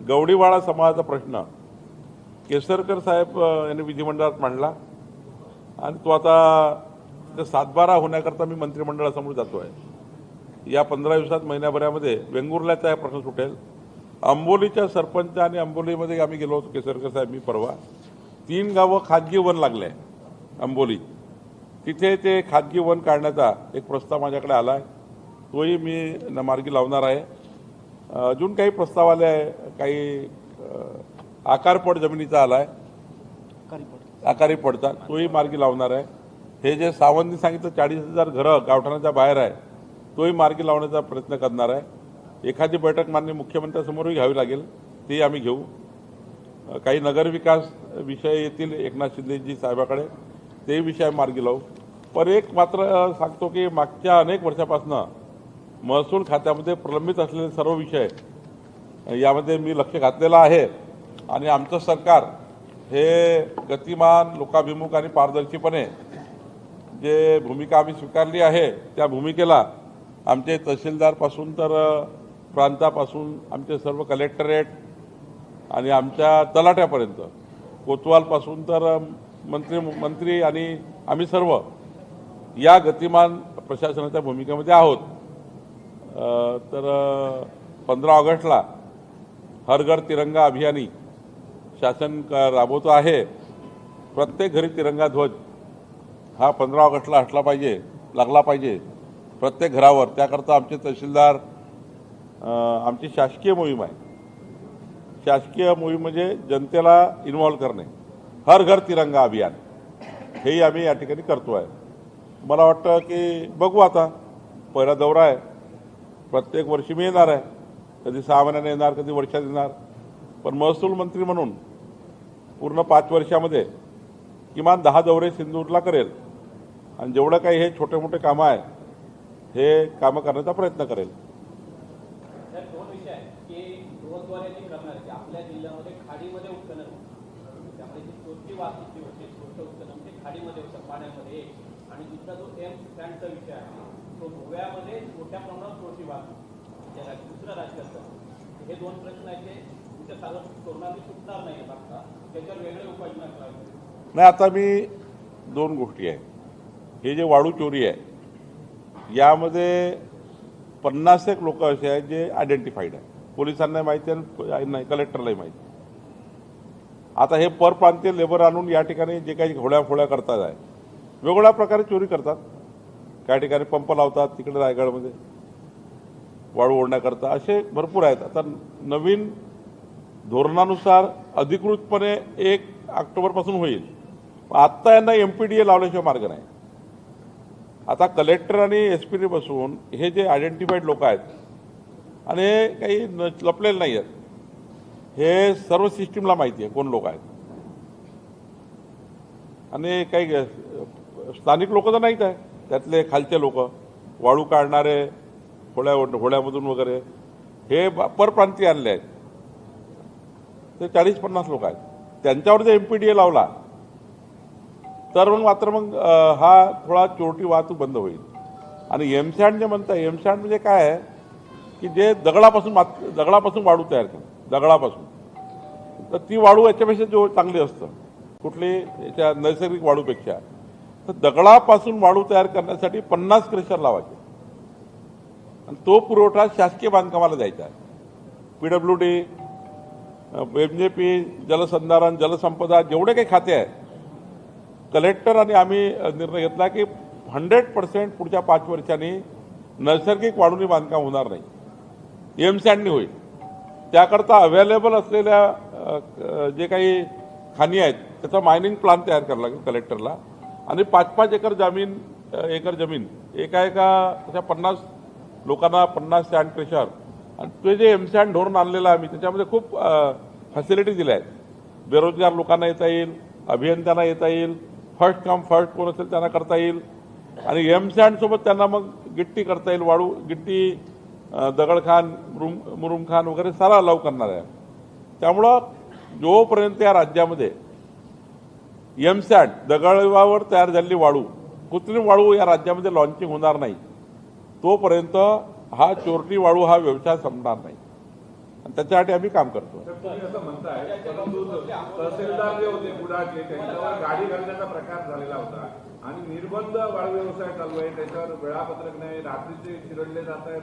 गवडीवाडा समाजाचा प्रश्न केसरकर साहेब यांनी विधिमंडळात मांडला आणि तो आता सातबारा होण्याकरता मी मंत्रिमंडळासमोर जातो आहे. या 15 दिवसात, महिन्याभरामध्ये वेंगुर्ल्याचा हा प्रश्न सुटेल. अंबोलीच्या सरपंच आणि अंबोलीमध्ये आम्ही गेलो होतो, केसरकर साहेब मी परवा. 3 गावं खाजगी वन लागले अंबोली, तिथे ते खाजगी वन काढण्याचा एक प्रस्ताव माझ्याकडे आला आहे, तोही मी मार्गी लावणार आहे. अजून काही प्रस्ताव आले आहे, काही आकारपड जमिनीचा आला आहे, आकारी पडचा, तोही मार्गी लावणार आहे. हे जे सावंतनी सांगितलं 40,000 घरं गावठाणाच्या बाहेर आहे, तोही मार्गी लावण्याचा प्रयत्न करणार आहे. एखादी बैठक माननीय मुख्यमंत्र्यांसमोरही घ्यावी लागेल, ती आम्ही घेऊ. काही नगरविकास विषय येतील एकनाथ शिंदेजी साहेबाकडे, ते विषय मार्गी लावू. पण एक मात्र सांगतो की मागच्या अनेक वर्षापासून महसूल खात्यामध्ये प्रलंबित असलेले सर्व विषय यामध्ये मी लक्ष घातलेलं आहे आणि आमचं सरकार हे गतिमान, लोकाभिमुख आणि पारदर्शीपणे जे भूमिका आम्ही स्वीकारली आहे, त्या भूमिकेला आमचे तहसीलदारपासून तर प्रांतापासून आमचे सर्व कलेक्टरेट आणि आमच्या तलाट्यापर्यंत, कोतवालपासून तर मंत्री आणि आम्ही सर्व या गतिमान प्रशासनाच्या भूमिकेमध्ये आहोत. तर 15 ऑगस्टला हर घर तिरंगा अभियानी शासन राबवतो आहे. प्रत्येक घरी तिरंगा ध्वज हा 15 ऑगस्टला असला पाहिजे, लागला पाहिजे प्रत्येक घरावर. त्याकरता आमचे तहसीलदार, आमची शासकीय मोहीम आहे. शासकीय मोहीम म्हणजे जनतेला इन्व्हॉल्व करणे, हर घर तिरंगा अभियान, हेही आम्ही या ठिकाणी करतो आहे. मला वाटतं की बघू, आता पहिला दौरा आहे, प्रत्येक वर्षी मी येणार आहे, कधी 6 महिन्याने येणार, कधी वर्षात येणार. पण महसूल मंत्री म्हणून पूर्ण 5 वर्षामध्ये किमान 10 दौरे सिंधूरला करेल आणि जेवढं काही हे छोटे मोठे कामं आहे, हे कामं करण्याचा प्रयत्न करेल. दोन विषय आहेत की रोजद्वारे करणार की आपल्या जिल्ह्यामध्ये खाडीमध्ये उत्खनन, त्यामुळे जी चोरटी वाहतूक जी होते, छोटं उत्खनन ते खाडीमध्ये होतं, पाण्यामध्ये. आणि दुसरा जो स्टँडचा विषय आहे, तो गोव्यामध्ये मोठ्या प्रमाणात चोरटी वाहतूक, दुसरं राज्य असतं. हे 2 प्रश्न आहेत ते तुमच्या सार्वत्रिक धोरणाने सुटणार नाही आता, त्याच्यावर वेगळे उपाययोजना करावी. नाही, आता मी 2 गोष्टी आहे. हे जे वाळू चोरी आहे, यामध्ये 50 लोक असे आहेत जे आयडेंटिफाईड आहे. पोलिसांनाही माहिती आहे, नाही कलेक्टरलाही माहिती. आता हे परप्रांतीय लेबर आणून या ठिकाणी जे काही घोड्याफोड्या करतात आहे, वेगवेगळ्या प्रकारे चोरी करतात. काही ठिकाणी पंप लावतात, तिकडे रायगडमध्ये वाळू ओढण्याकरता असे भरपूर आहेत. आता नवीन धोरणानुसार अधिकृतपणे 1 ऑक्टोबरपासून होईल. आत्ता यांना MPDA लावल्याशिवाय मार्ग नाही. आता कलेक्टर आणि SP बसून हे जे आयडेंटिफाईड लोक आहेत आणि हे काही लपलेले नाही आहेत, हे सर्व सिस्टीमला माहिती आहे कोण लोक आहेत. आणि काही स्थानिक लोक तर नाहीत आहे, त्यातले खालचे लोक वाळू काढणारे, होड्यामधून वगैरे, हे परप्रांतीय आणले आहेत, ते 40-50 लोक आहेत. त्यांच्यावर जर MPDA लावला तर मग हा थोडा चोरटी वाहतूक बंद होईल. आणि एमसँड जे म्हणताय, एमसँड म्हणजे काय आहे की जे दगडापासून वाळू तयार करतात, दगडापासून. तर ती वाळू याच्यापेक्षा जो चांगली असतं कुठली याच्या नैसर्गिक वाळूपेक्षा. तर दगडापासून वाळू तयार करण्यासाठी 50 क्रेशर लावायचे आणि तो पुरवठा शासकीय बांधकामाला द्यायचा आहे. PWD, MJP, जलसंधारण, जलसंपदा, जेवढे काही खाते आहेत, कलेक्टर आणि आम्ही निर्णय घेतला की 100% पुढच्या 5 वर्षांनी नैसर्गिक वाळूनी बांधकाम होणार नाही, एमसँडनी होईल. त्याकरता अवेलेबल असलेल्या जे काही खाणी आहेत त्याचा मायनिंग प्लान तयार करावा लागेल कलेक्टरला. आणि 5-5 एकर जमीन एका तशा 50 लोकांना 50 सँड क्रेशर. आणि ते जे एमसँड धोरण आणलेलं आम्ही त्याच्यामध्ये खूप फॅसिलिटी दिल्या आहेत. बेरोजगार लोकांना येता येईल, अभियंत्यांना येता येईल, फर्स्ट कम फर्स्ट कोण असेल त्यांना करता येईल. आणि एमसँडसोबत त्यांना मग गिट्टी करता येईल, वाळू गिट्टी, दगडखान, मुरुमखान वगैरे सारा अलाव करणार आहे. त्यामुळं जोपर्यंत या राज्यामध्ये एमसँड दगडावर तयार झालेली वाळू, कृत्रिम वाळू या राज्यामध्ये लॉन्चिंग होणार नाही, तोपर्यंत हा चोरटी वाळू हा व्यवसाय संपणार नाही. आणि त्याच्यासाठी आम्ही काम करतो. तुम्ही असं म्हणताय, परंतु तहसीलदार जे होते बुडाचे त्यांच्यावर गाडी घालण्याचा प्रकार झालेला होता आणि निर्बंध वाळू व्यवसाय चालू आहे, त्याच्यावर वेळापत्रक नाही, रात्रीचे चिरडले जात आहेत,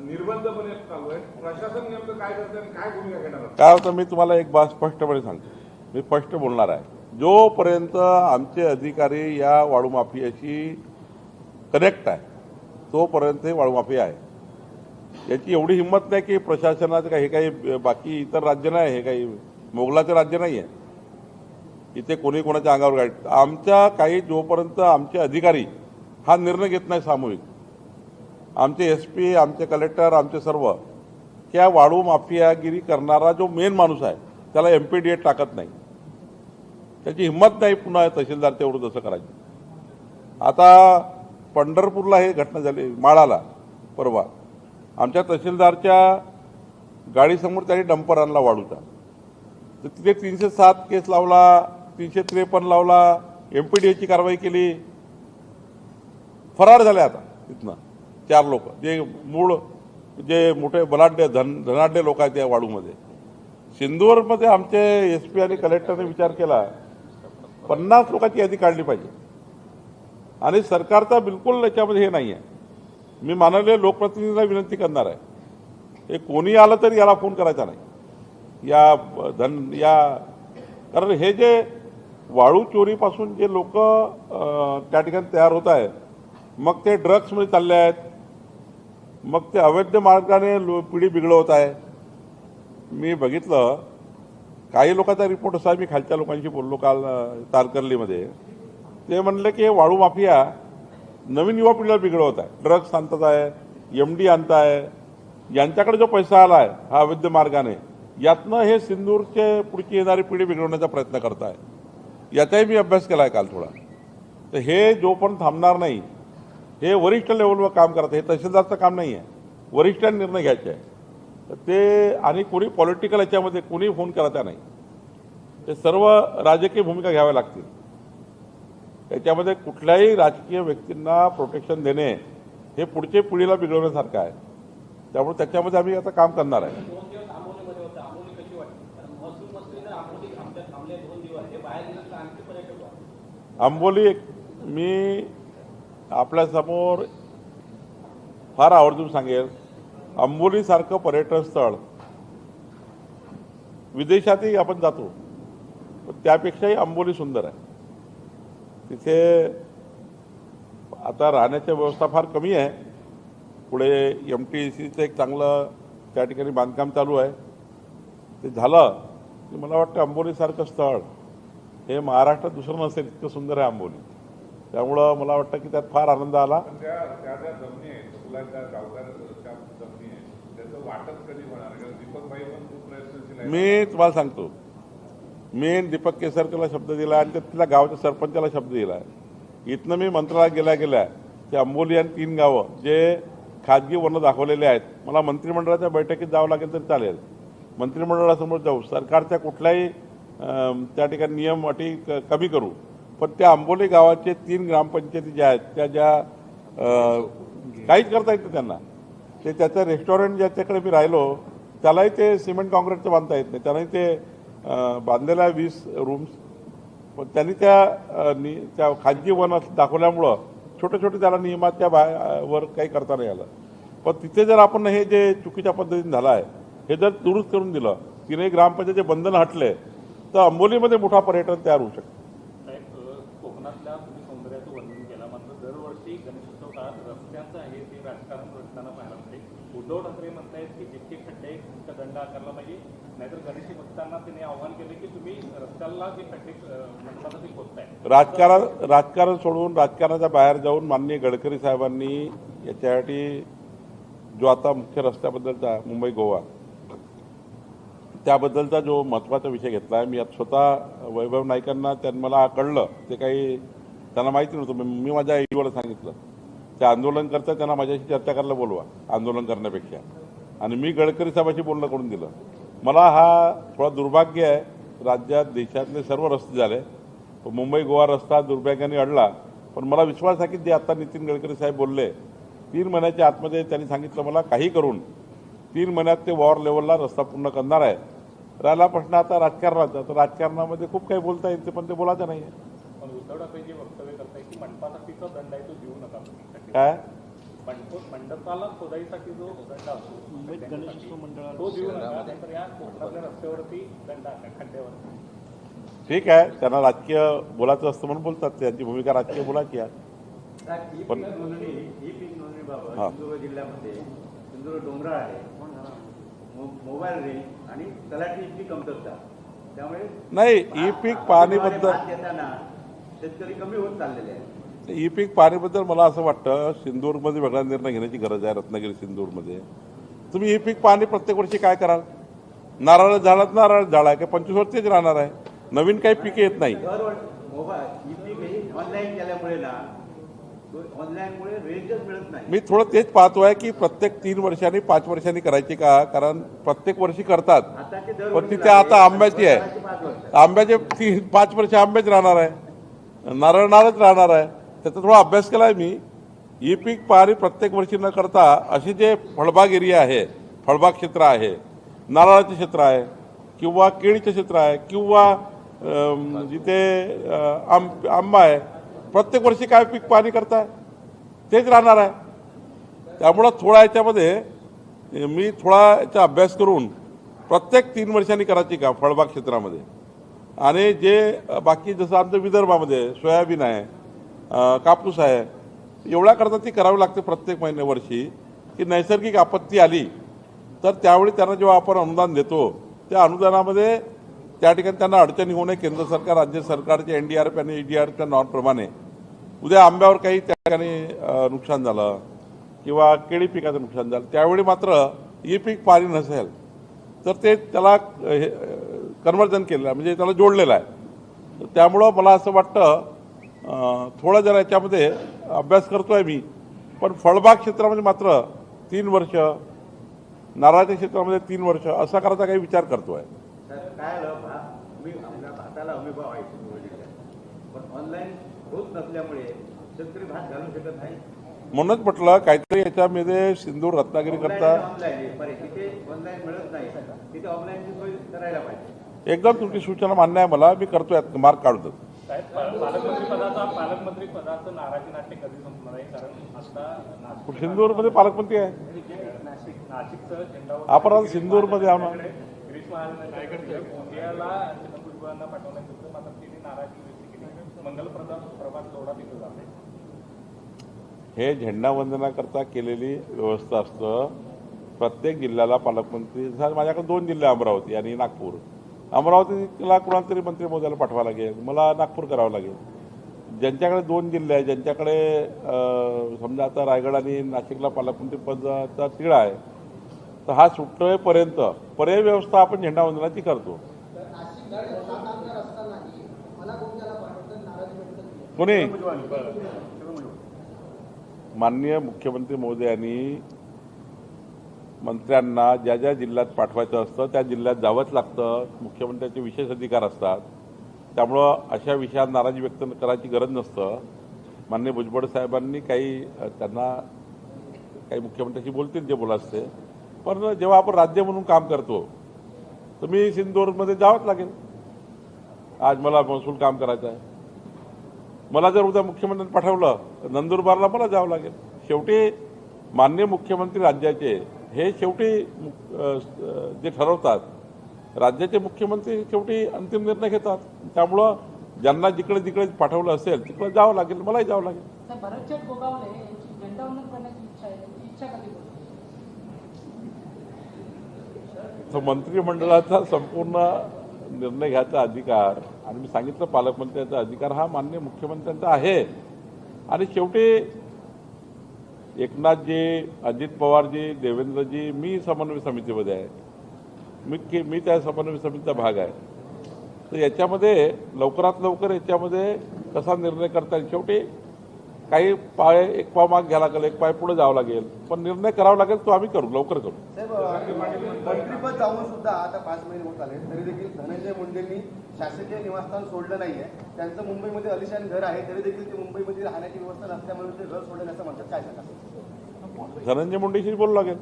निर्बंधपणे चालू आहे. प्रशासन नेमकं काय करतं आणि काय भूमिका घेणार? काय होतं, मी तुम्हाला एक बात स्पष्टपणे सांगतो, मी स्पष्ट बोलणार आहे. जोपर्यंत आमचे अधिकारी या वाळू माफियाशी कनेक्ट आहे तोपर्यंत हे वाळू माफिया आहे. याची एवढी हिंमत नाही की प्रशासनाचं काही हे काही बाकी इतर राज्य नाही, हे काही मोगलाचं राज्य नाही आहे, इथे कोणी कोणाच्या अंगावर गाडी. आमच्या काही जोपर्यंत आमचे अधिकारी हा निर्णय घेत नाही सामूहिक, आमचे SP, आमचे कलेक्टर, आमचे सर्व, त्या वाळू माफियागिरी करणारा जो मेन माणूस आहे त्याला MPDA टाकत नाही. त्याची हिंमत नाही पुन्हा तहसीलदार तेवढं तसं करायचं. आता पंढरपूरला हे घटना झाली, माळाला परवा आमच्या तहसीलदारच्या गाडीसमोर त्यांनी डंपर आणला वाळूचा. तर तिथे 307 केस लावला, 353 लावला, MPDAची कारवाई केली, फरार झाले. आता तिथनं 4 लोक जे मोठे बलाढ्य धनाढ्य लोक आहेत त्या वाळूमध्ये. सिंधुदुर्गमध्ये आमचे SP आणि कलेक्टरने विचार केला 50 लोकांची यादी काढली पाहिजे. आणि सरकारचा बिलकुल याच्यामध्ये हे नाही आहे. मी माननीय लोकप्रतिनिधींना विनंती करणार आहे, हे कोणी आलं तरी याला फोन करायचा नाही. कारण हे जे वाळू चोरीपासून जे लोक त्या ठिकाणी तयार होत आहेत, मग ते ड्रग्समध्ये चालले आहेत, मग ते अवैध मार्गाने पिढी बिघडवत आहे. मी बघितलं काही लोकांचा रिपोर्ट असा, मी खालच्या लोकांशी बोललो काल तारकर्लीमध्ये, ते म्हणले की वाळू माफिया नवीन युवा पिढीला बिघडवत आहे, ड्रग्स आणतात आहे, MD आणत आहे, यांच्याकडे जो पैसा आला आहे हा अवैध मार्गाने, यातनं हे सिंदूरचे पुढची येणारी पिढी बिघडवण्याचा प्रयत्न करत आहे. याचाही मी अभ्यास केला आहे काल थोडा. तर हे जोपर्यंत थांबणार नाही, हे वरिष्ठ लेवलवर काम करत, हे तहसीलदारचं काम नाही आहे, वरिष्ठांनी निर्णय घ्यायचे आहे. तर ते आणि कोणी पॉलिटिकल याच्यामध्ये कोणी फोन करायचा नाही, ते सर्व राजकीय भूमिका घ्याव्या लागतील. त्याच्यामध्ये कुठल्याही राजकीय व्यक्तींना प्रोटेक्शन देणे हे पुढच्या पिढीला बिघडवण्यासारखं आहे. त्यामुळे त्याच्यामध्ये आम्ही आता काम करणार आहे. 2 दिवस आंबोलीमध्ये होतं, आंबोली कशी वाटली? कारण महसूल मंत्रीने आंबोली आमच्या थांबले 2 दिवस, हे बाहेर गेलं तर आणखी पर्यटक वाढतील. आंबोली मी आपल्यासमोर फार आवर्जून सांगेल, आंबोलीसारखं पर्यटन स्थळ विदेशातही आपण जातो, पण त्यापेक्षाही आंबोली सुंदर आहे. तिथे आता राहण्याची व्यवस्था फार कमी आहे. पुढे MTCचं एक चांगलं त्या ठिकाणी बांधकाम चालू आहे, ते झालं की मला वाटतं आंबोलीसारखं स्थळ हे महाराष्ट्रात दुसरं नसेल, इतकं सुंदर आहे आंबोली. त्यामुळं मला वाटतं की त्यात फार आनंद आला. त्या जमिनी आहेत, मुलांच्या गावकऱ्यांच्या जमिनी आहेत, त्याचं वाटप कधी होणार? दीपक भाई पण खूप प्रयत्नशील आहे. मी तुम्हाला सांगतो, मी दीपक केसरकरला शब्द दिला आणि तिथल्या गावाच्या सरपंचाला शब्द दिला आहे. इथनं मी मंत्रालयात गेल्या ते आंबोली आणि 3 गावं जे खाजगी वनं दाखवलेले आहेत. मला मंत्रिमंडळाच्या बैठकीत जावं लागेल तरी चालेल, मंत्रिमंडळासमोर जाऊ, सरकारच्या कुठल्याही त्या ठिकाणी नियम अटी कमी करू. पण त्या आंबोली गावाचे 3 ग्रामपंचायती ज्या आहेत त्या ज्या काहीच करता येत नाही त्यांना. ते त्याचं रेस्टॉरंट ज्याच्याकडे मी राहिलो त्यालाही ते सिमेंट कॉन्क्रीटचं बांधता येत नाही. त्यालाही ते बांधलेलं आहे 20 रूम्स. पण त्यांनी त्या खाजगी वन दाखवल्यामुळं छोटे त्याला नियमाच्या वर काही करता नाही आलं. पण तिथे जर आपण हे जे चुकीच्या पद्धतीने झालं आहे हे जर दुरुस्त करून दिलं, 3 ग्रामपंचायतीचे बंधन हटले, तर अंबोलीमध्ये मोठा पर्यटन तयार होऊ शकतं. कोकणातल्या तुम्ही सौंदर्याचं वर्णन केलं, मात्र दरवर्षी गणेशोत्सव काळात रस्त्याचं आहे ते राजकारण रचताना पाहायला मिळते. उद्धव ठाकरे म्हणतायत की जितके खड्डे तितका दंड आकारला पाहिजे, नाहीतर गणेश भक्तांना त्यांनी आव्हान केलं की तुम्ही रस्त्याला जे खड्डे म्हणतात ते खोदताय. राजकारण सोडून राजकारणाच्या बाहेर जाऊन माननीय गडकरी साहेबांनी याच्यासाठी जो आता मुख्य रस्त्याबद्दलचा मुंबई गोवा त्याबद्दलचा जो महत्त्वाचा विषय घेतला आहे, मी आता स्वतः वैभव नाईकांना त्यांनी मला कळलं, ते काही त्यांना माहिती नव्हतं, मी माझ्या आईला सांगितलं ते आंदोलन करता त्यांना माझ्याशी चर्चा करायला बोलवा आंदोलन करण्यापेक्षा, आणि मी गडकरी साहेबांशी बोलणं करून दिलं. मला हा थोडा दुर्भाग्य आहे, राज्यात देशातले सर्व रस्ते झाले, मुंबई गोवा रस्ता दुर्भाग्याने अडला. पण मला विश्वास आहे की जे आता नितीन गडकरी साहेब बोलले 3 महिन्याच्या आतमध्ये त्यांनी सांगितलं मला काही करून 3 महिन्यात ते वॉर लेवलला रस्ता पूर्ण करणार आहे. राहिला प्रश्न आता राजकारणाचा, तर राजकारणामध्ये खूप काही बोलता येते पण ते बोलायचं नाही आहे. पण उद्धव ठाकरे जे वक्तव्य करताय की मंडपासाठीचा दंड आहे तो देऊ नका तुम्ही. काय मंडपाला खोदाईसाठी जो दंड असतो तो देऊ नका, तर या कोकणातल्या रस्त्यावरती दंड आहे खड्ड्यावर. ठीक आहे, त्यांना राजकीय बोलायचं असतं म्हणून बोलतात, त्यांची भूमिका राजकीय बोलायची आहे. पण नोंदणीबाबत सिंधुदुर्ग जिल्ह्यामध्ये सिंधुदुर्ग डोंगराळ आहे, मोबाईल रेंज आणि तलाठीची कमतरता, त्यामुळे नाही ई पीक पाहणीबद्दल शेतकरी कमी होत चाललेले आहेत. ई पीक पाहणीबद्दल मला असं वाटतं सिंधूरमध्ये वेगळा निर्णय घेण्याची गरज आहे. रत्नागिरी सिंधूरमध्ये तुम्ही ई पीक पाहणी प्रत्येक वर्षी काय कराल? नारळ झाडात नारळ झाड आहे, काय 25 वर्षच राहणार आहे, नवीन काही पिके येत नाही. मोबाईल ई पीक ऑनलाईन केल्यामुळे ना ऑनलाईनमुळे रेंजच मिळत नाही. मी थोडं तेच पाहतोय की प्रत्येक 3 वर्षांनी 5 वर्षांनी करायची का, कारण प्रत्येक वर्षी करतात पण तिथे आता आंब्याची आहे, आंब्याचे 5 वर्ष आंबेच राहणार आहे, नारळच राहणार आहे. त्याचा थोडा अभ्यास केला आहे मी. ई पीक पाहणी प्रत्येक वर्षी न करता अशी जे फळबाग एरिया आहे, फळबाग क्षेत्र आहे, नारळाचे क्षेत्र आहे किंवा केळीचे क्षेत्र आहे किंवा जिथे आंबा आहे, प्रत्येक वर्षी काय पीक पाहणी करताय तेच राहणार आहे. त्यामुळं थोडा याच्यामध्ये मी थोडा याचा अभ्यास करून प्रत्येक 3 वर्षांनी करायची का फळबाग क्षेत्रामध्ये, आणि जे बाकी जसं आमचं विदर्भामध्ये सोयाबीन आहे, कापूस आहे, एवढ्या करता ती करावी लागते प्रत्येक वर्षी. की नैसर्गिक आपत्ती आली तर त्यावेळी त्यांना जेव्हा आपण अनुदान देतो त्या अनुदानामध्ये त्या ठिकाणी त्यांना अडचणी होऊ नये, केंद्र सरकार राज्य सरकारचे NDRF आणि EDRFच्या नॉर्मप्रमाणे उद्या आंब्यावर काही त्या ठिकाणी नुकसान झालं किंवा केळी पिकाचं नुकसान झालं, त्यावेळी मात्र ई पीक पाणी नसेल तर ते त्याला कन्व्हर्जन केलेलं आहे, म्हणजे त्याला जोडलेलं आहे. त्यामुळं मला असं वाटतं थोडं जरा याच्यामध्ये अभ्यास करतो आहे मी. पण फळबाग क्षेत्रामध्ये मात्र 3 वर्ष, नारळाच्या क्षेत्रामध्ये 3 वर्ष असा करायचा काही विचार करतो आहे. काय आपल्या भाताला हमी भाव आहे पण ऑनलाईन होत नसल्यामुळे शेतकरी भात घालू शकत नाही. म्हणूनच म्हटलं काहीतरी याच्यामध्ये सिंधूर रत्नागिरी करता तिथे ऑनलाईन मिळत नाही, तिथे ऑफलाईनची सोय करायला पाहिजे. एकदम तुमची सूचना मान्य आहे, मला मी करतोय, मार्क काढतो. पालकमंत्री पदाचं नाराजी नाट्य कधी संपणार आहे? कारण आता सिंधूरमध्ये पालकमंत्री आहे, नाशिकचं झेंडा आपण आता सिंधूरमध्ये आहो ना. गिरीश महाजन गोंदियाला चंद्रपूरना पाठवण्याचं मात्र तिने नाराजी व्यक्त केली. मंगलप्रभात जोडा तिथं जाते. हे झेंडावंदनाकरता केलेली व्यवस्था असतं. प्रत्येक जिल्ह्याला पालकमंत्री, माझ्याकडे 2 जिल्हे अमरावती आणि नागपूर. अमरावतीला कुणाला तरी मंत्री मोजायला पाठवावं लागेल, मला नागपूर करावं लागेल. ज्यांच्याकडे 2 जिल्हे आहेत, ज्यांच्याकडे समजा आता रायगड आणि नाशिकला पालकमंत्री पदाचा तिढा आहे, तर हा सुटवेपर्यंत पर्यायी व्यवस्था आपण झेंडावंदनाची करतो. कोणी माननीय मुख्यमंत्री महोदयांनी मंत्र्यांना ज्या ज्या जिल्ह्यात पाठवायचं असतं त्या जिल्ह्यात जावंच लागतं. मुख्यमंत्र्यांचे विशेष अधिकार असतात. त्यामुळं अशा विषयात नाराजी व्यक्त करायची गरज नसतं. माननीय भुजबळ साहेबांनी त्यांना काही मुख्यमंत्र्यांशी बोलतील जे बोलायचे. पण जेव्हा आपण राज्य म्हणून काम करतो तर मी सिंधुदुर्गमध्ये जावंच लागेल. आज मला महसूल काम करायचं आहे. मला जर उद्या मुख्यमंत्र्यांनी पाठवलं तर नंदुरबारला मला जावं लागेल. शेवटी माननीय मुख्यमंत्री राज्याचे हे शेवटी जे ठरवतात राज्याचे मुख्यमंत्री शेवटी अंतिम निर्णय घेतात. त्यामुळं ज्यांना जिकडे जिकडे पाठवलं असेल तिकडे जावं लागेल. मलाही जावं लागेल. भरतशेठ गोगावले यांची झेंडावंदन करण्याची इच्छा आहे. त्यांची इच्छा कधी तर मंत्रिमंडळाचा संपूर्ण निर्णय घ्यायचा अधिकार आणि मी सांगितलं पालकमंत्र्यांचा अधिकार हा माननीय मुख्यमंत्र्यांचा आहे. आणि शेवटी एकनाथजी, अजित पवारजी, देवेंद्रजी, मी समन्वय समितीमध्ये आहे. मी त्या समन्वय समितीचा भाग आहे. तर याच्यामध्ये लवकरात लवकर याच्यामध्ये कसा निर्णय करता येईल. शेवटी काही एक पाव माग घ्यायला लागेल, एक पाय पुढे जावं लागेल, पण निर्णय करावा लागेल तो आम्ही करू, लवकर करू. मंत्रीपद जाऊन सुद्धा आता 5 महिने होत आले तरी देखील धनंजय मुंडेंनी शासकीय निवासस्थान सोडलं नाहीये. त्यांचं मुंबईमध्ये अलिशान घर आहे तरी देखील ते मुंबईमध्ये राहण्याची व्यवस्था नसल्यामुळे ते घर सोडलं असं म्हणतात. काय सांगा? धनंजय मुंडेशी बोलू लागेल.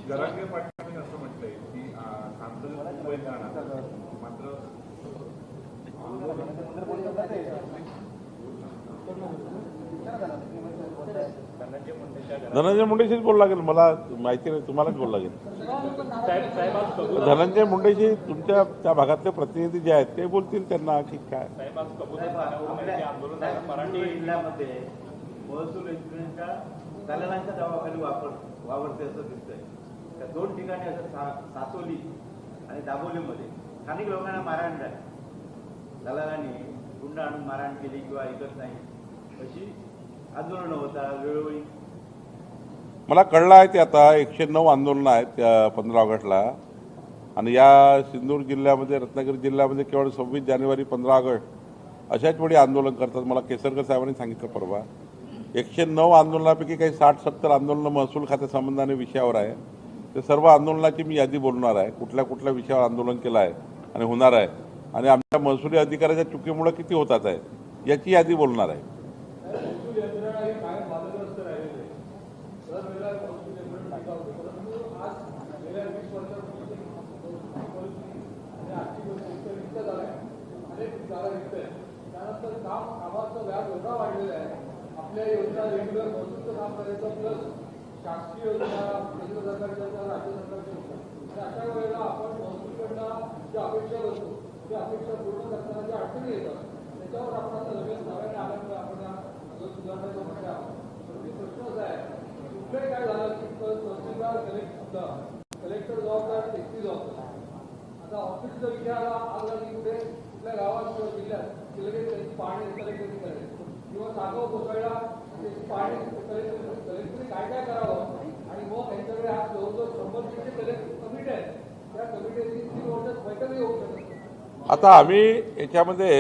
जरांगे पाटलांनी असं म्हटलंय की सांसद मुंबईत जाणार मात्र धनंजय मुंडेशीच बोलू लागेल. मला माहिती नाही, तुम्हालाच बोलू लागेल. साहेब आज कबूल धनंजय मुंडेशी तुमच्या त्या भागातले प्रतिनिधी जे आहेत ते बोलतील त्यांना की काय. साहेब आज कबूल आंदोलन झालं. मराठी जिल्ह्यामध्ये महसूल यंत्रणेच्या दलालांच्या दबावाखाली वावरते असं दिसतंय. त्या 2 ठिकाणी असं सातोली आणि दाबोलीमध्ये स्थानिक लोकांना मारहाण झाली. दलालांनी गुंड आणून मारहाण केली किंवा ऐकत नाही अशी आंदोलनं होता वेळोवेळी. मला कळलं आहे ते आता 109 आंदोलनं आहेत त्या 15 ऑगस्टला. आणि या सिंधुदुर्ग जिल्ह्यामध्ये, रत्नागिरी जिल्ह्यामध्ये केवळ 26 जानेवारी 15 ऑगस्ट अशाच वेळी आंदोलन करतात. मला केसरकर साहेबांनी सांगितलं परवा. 109 आंदोलनापैकी काही 60-70 आंदोलनं महसूल खात्यासंबंधाने विषयावर आहे. ते सर्व आंदोलनाची मी यादी बोलणार आहे. कुठल्या कुठल्या विषयावर आंदोलन केलं आहे आणि होणार आहे आणि आमच्या महसुली अधिकाऱ्याच्या चुकीमुळे किती होतात आहे याची यादी बोलणार आहे. आपल्या योजना रेग्युलर महसूलचं काम करायचं प्लस शासकीय योजना केंद्र सरकारच्या राज्य सरकारच्या अशा वेळेला आपण महसूलकडनं ज्या अपेक्षा करतो त्या अपेक्षा पूर्ण करताना ज्या अडचणी येतात त्याच्यावर आपण आता लगेच नव्याने आल्यामुळे आपण सुधारण्याचं म्हटलं आहोत. प्रश्न असा आहे कुठलंही काय झालं की तहसीलदार कलेक्टर जबाबदार व्यक्ती जबाबदार. आता ऑफिसचा विषय आला आज आणि कुठे कुठल्या गावात किंवा जिल्ह्यात लगेच त्यांची पाहणी कलेक्टरची करायची किंवा जागा पोचायला त्याची पाहणी कलेक्टरने काय काय करावं आणि मग त्यांच्याकडे आज जवळजवळ 100 कमिटी आहेत. त्या कमिटीची 3 वर्षात बैठकही होऊ शकत. आता आम्ही याच्यामध्ये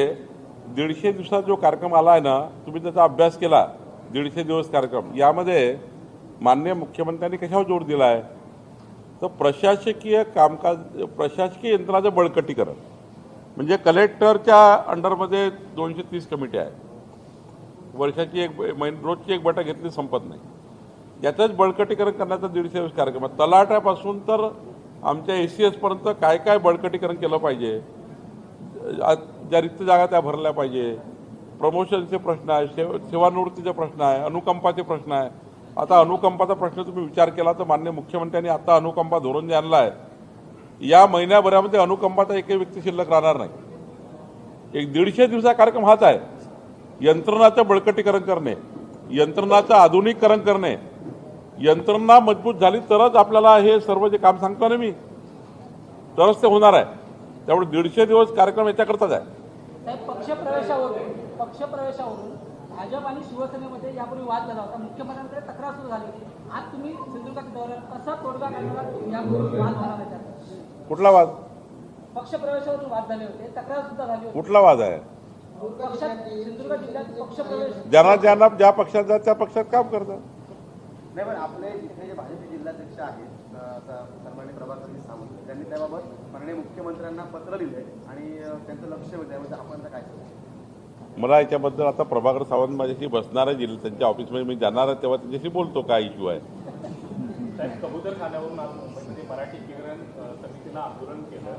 150 दिवसाचा जो कार्यक्रम आला आहे ना, तुम्ही त्याचा अभ्यास केला. 150 दिवस कार्यक्रम यामध्ये माननीय मुख्यमंत्र्यांनी कशावर जोर दिला आहे तर प्रशासकीय कामकाज, प्रशासकीय यंत्रणाचं बळकटीकरण. म्हणजे कलेक्टरच्या अंडरमध्ये 230 कमिटी आहेत. वर्षाची रोजची एक बैठक घेतली संपत नाही. याचंच बळकटीकरण करण्याचा 150 दिवस कार्यक्रम आहे. तलाट्यापासून तर आमच्या ACS पर्यंत काय काय बळकटीकरण केलं पाहिजे, ज्या रिक्त जागा त्या भरल्या पाहिजे, प्रमोशनचे प्रश्न आहे, सेवानिवृत्तीचे प्रश्न आहे, अनुकंपाचे प्रश्न आहे. आता अनुकंपाचा प्रश्न तुम्ही विचार केला तर माननीय मुख्यमंत्र्यांनी आता अनुकंपा धोरण जे आणलं आहे या महिन्याभरामध्ये अनुकंपाचा एकही व्यक्ती शिल्लक राहणार नाही. एक 150 दिवसाचा कार्यक्रम हाच आहे. यंत्रणाचं बळकटीकरण करणे, यंत्रणाचं आधुनिकीकरण करणे. यंत्रणा मजबूत झाली तरच आपल्याला हे सर्व जे काम सांगतो ना मी तरच ते होणार आहे. त्यामुळे 150 दिवस कार्यक्रम याच्याकरताच आहे. पक्षप्रवेशावरून भाजप आणि शिवसेनेमध्ये यापूर्वी वाद झाला होता. मुख्यमंत्र्यांकडे तक्रार सुरू झाली होती. आज तुम्ही सिंधुदुर्गात दौऱ्यात कसा तोडगा काढणार यापूर्वी वाद झाला त्याच्यात? कुठला वाद? पक्षप्रवेशावरून वाद झाले होते, तक्रार सुद्धा झाली होती. कुठला वाद आहे? सिंधुदुर्ग जिल्ह्यात पक्षप्रवेश ज्यांना ज्या पक्षात जात त्या पक्षात काम करतात. नाही, पण आपले इथे जे भाजपचे जिल्हाध्यक्ष आहेत आता सन्माननीय प्रभाकर सावंत, त्यांनी त्याबाबत माननीय मुख्यमंत्र्यांना पत्र लिहिलंय आणि त्यांचं लक्ष त्यामध्ये आपण आता काय सांगू? मला याच्याबद्दल आता प्रभाकर सावंत माझ्याशी बसणार आहे जिल्हा त्यांच्या ऑफिसमध्ये मी जाणार आहे तेव्हा त्यांच्याशी बोलतो काय इश्यू आहे. साहेब, कबूतरखान्यावरून आज मुंबईमध्ये मराठी किरण समितीनं आंदोलन केलं,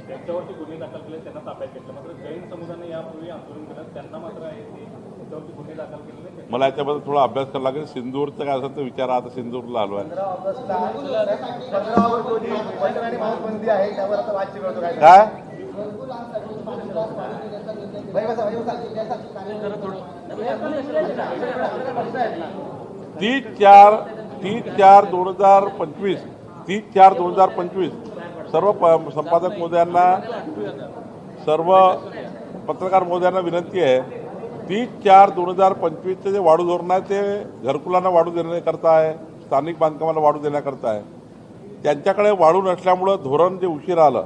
त्यांच्यावरती गुन्हे दाखल केले, त्यांना ताब्यात घेतलं. मात्र जैन समुदायाने यापूर्वी आंदोलन केलं, त्यांना मात्र आहे ते त्याच्यावरती गुन्हे दाखल केलेले नाही. मला याच्याबद्दल थोडा अभ्यास करावा लागेल. सिंदूरचं काय असेल तर विचारा. आता सिंदूरला आलो आहे. 15 ऑगस्ट रोजी बंदर आणि माऊसबंदी आहे त्यावर आता वाद चिघळतो काय? काय भाई बसा, भाई बसा. 30/4/2025 सर्व संपादक महोदयांना सर्व पत्रकार महोदयांना विनंती आहे. 30/4/2025 जे वाढू धोरण आहे ते घरकुलांना वाढू देण्याकरता आहे, स्थानिक बांधकामाला वाढू देण्याकरता आहे. त्यांच्याकडे वाढू नसल्यामुळं धोरण जे उशिरा आलं,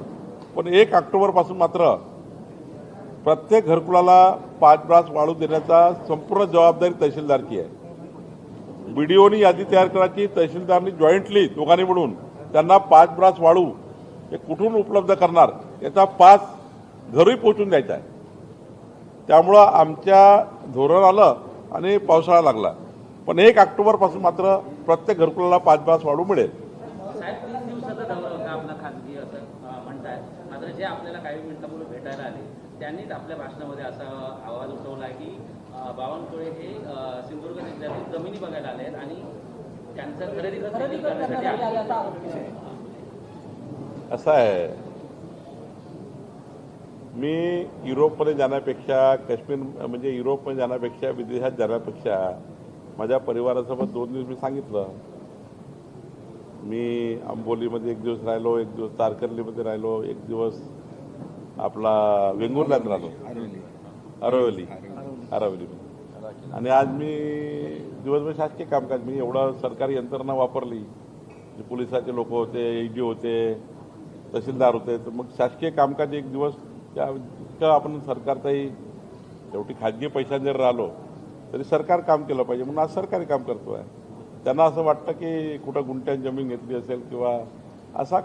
पण 1 ऑक्टोबरपासून मात्र प्रत्येक घरकुलाला 5 ब्रास वाढू देण्याचा संपूर्ण जबाबदारी तहसीलदारची आहे. BDOनी यादी तयार करायची, तहसीलदारनी जॉईंटली दोघांनी मिळून त्यांना 5 ब्रास वाढू हे कुठून उपलब्ध करणार याचा पास घरी पोहोचून द्यायचा आहे. त्यामुळं आमच्या धोरण आलं आणि पावसाळा लागला, पण 1 ऑक्टोबरपासून मात्र प्रत्येक घरकुलाला 5 ब्रास वाढू मिळेल. साहेब, 3 दिवसाचा दौरा होता आपला खासगी असं म्हणतात. मात्र जे आपल्याला काही मिनिटांपूर्वी भेटायला आले त्यांनीच आपल्या भाषणामध्ये असा आवाज उठवला की बावनकुळे हे सिंधुदुर्ग जिल्ह्यातील जमिनी बघायला आले आहेत आणि त्यांचं खरेदी करण्यासाठी आले. असं आहे, मी युरोपमध्ये जाण्यापेक्षा काश्मीर म्हणजे युरोपमध्ये जाण्यापेक्षा विदेशात जाण्यापेक्षा माझ्या परिवारासोबत 2 दिवस मी सांगितलं. मी आंबोलीमध्ये 1 दिवस राहिलो, 1 दिवस तारकर्लीमध्ये राहिलो, 1 दिवस आपला वेंगुर्ल्यात राहिलो, आरवली. आणि आज मी दिवसभर शासकीय कामकाज, मी एवढं सरकारी यंत्रणा वापरली. पोलिसाचे लोक होते, ED होते, तहसीलदार होते, तर मग शासकीय कामकाज 1 दिवस त्या आपण सरकारचाही शेवटी खाजगी पैशांनी जर राहिलो तरी सरकार काम केलं पाहिजे म्हणून आज सरकारी काम करतो आहे. त्यांना असं वाटतं की कुठं गुंठ्यान जमीन घेतली असेल किंवा असा,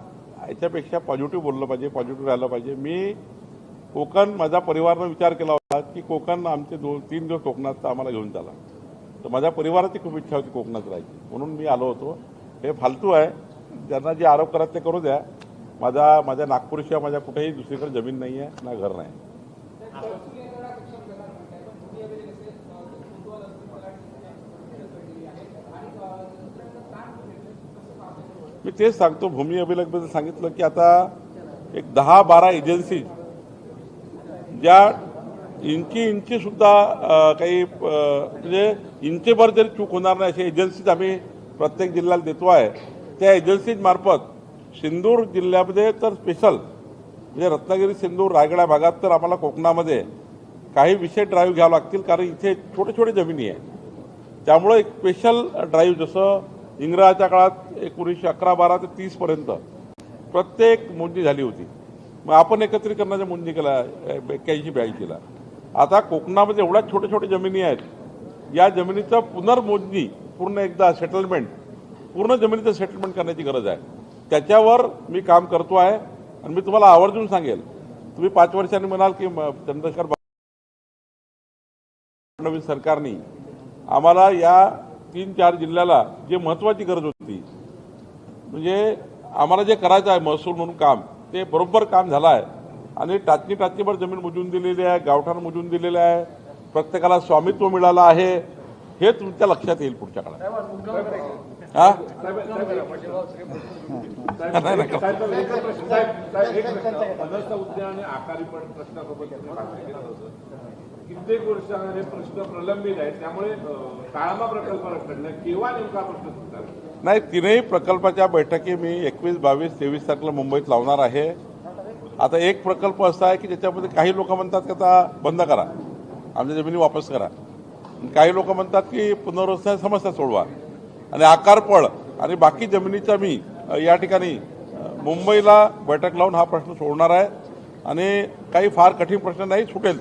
याच्यापेक्षा पॉझिटिव्ह बोललं पाहिजे, पॉझिटिव्ह राहिलं पाहिजे. मी कोकण, माझ्या परिवारानं विचार केला होता की कोकण आमचे 2-3 दिवस कोकणात आम्हाला घेऊन चाला, तर माझ्या परिवाराची खूप इच्छा होती कोकणात राहायची म्हणून मी आलो होतो. हे फालतू आहे, ज्यांना जे आरोप करत ते करू द्या. माझ्या नागपूरशिवाय माझ्या कुठेही दुसरीकडे जमीन नाही आहे ना घर नाही. मी तेच सांगतो, भूमी अभिलेखबद्दल सांगितलं की आता एक 10-12 एजन्सी ज्या इंची सुद्धा काही म्हणजे इंचेभर जरी चूक होणार नाही अशा एजन्सीज आम्ही प्रत्येक जिल्ह्याला देतो आहे. त्या एजन्सीज मार्फत सिंधूर जिल्ह्यामध्ये तर स्पेशल म्हणजे रत्नागिरी, सिंधूर, रायगड या भागात तर आम्हाला कोकणामध्ये काही विशेष ड्राईव्ह घ्यावं लागतील, कारण इथे छोटे छोटे जमिनी आहे. त्यामुळे एक स्पेशल ड्राईव्ह जसं इंग्रजाच्या काळात 1911-12 ते 30पर्यंत प्रत्येक मोजणी झाली होती. मग आपण एकत्रीकरणाच्या मोजणी केला 81-82ला. आता कोकणामध्ये एवढ्या छोटे छोटे जमिनी आहेत, या जमिनीचं पुनर्मोजणी पूर्ण एकदा सेटलमेंट, पूर्ण जमिनीचं सेटलमेंट करण्याची गरज आहे. त्याच्यावर मी काम करतो आहे आणि मी तुम्हाला आवर्जून सांगेल. तुम्ही 5 वर्षांनी म्हणाल की चंद्रशेखर फडणवीस सरकारने आम्हाला या 3-4 जिल्ह्याला जे महत्त्वाची गरज होती, म्हणजे आम्हाला जे करायचं आहे महसूल म्हणून काम, ते बरोबर काम झालं आहे. आणि टाचणीभर जमीन मोजून दिलेली आहे, गावठाण मोजून दिलेलं आहे, प्रत्येकाला स्वामित्व मिळालं आहे. हे तुमच्या लक्षात येईल पुढच्या काळात. पदस्थ उद्यान आणि आकारी प्रश्नासोबत कित्येक वर्षांना हे प्रश्न प्रलंबित आहेत, त्यामुळे काळामा प्रकल्प रखडला, केव्हा नेमका प्रश्न सुटणार? नाही, 3ही प्रकल्पाच्या बैठकी मी 21, 22, 23 तारखेला मुंबईत लावणार आहे. आता एक प्रकल्प असा आहे की ज्याच्यामध्ये काही लोक म्हणतात की आता बंद करा, आमच्या जमिनी वापस करा. काही लोक म्हणतात की पुनर्वसन समस्या सोडवा. आणि आकारपळ आणि बाकी जमिनीचा मी या ठिकाणी मुंबईला बैठक लावून हा प्रश्न सोडणार आहे. आणि काही फार कठीण प्रश्न नाही, सुटेल.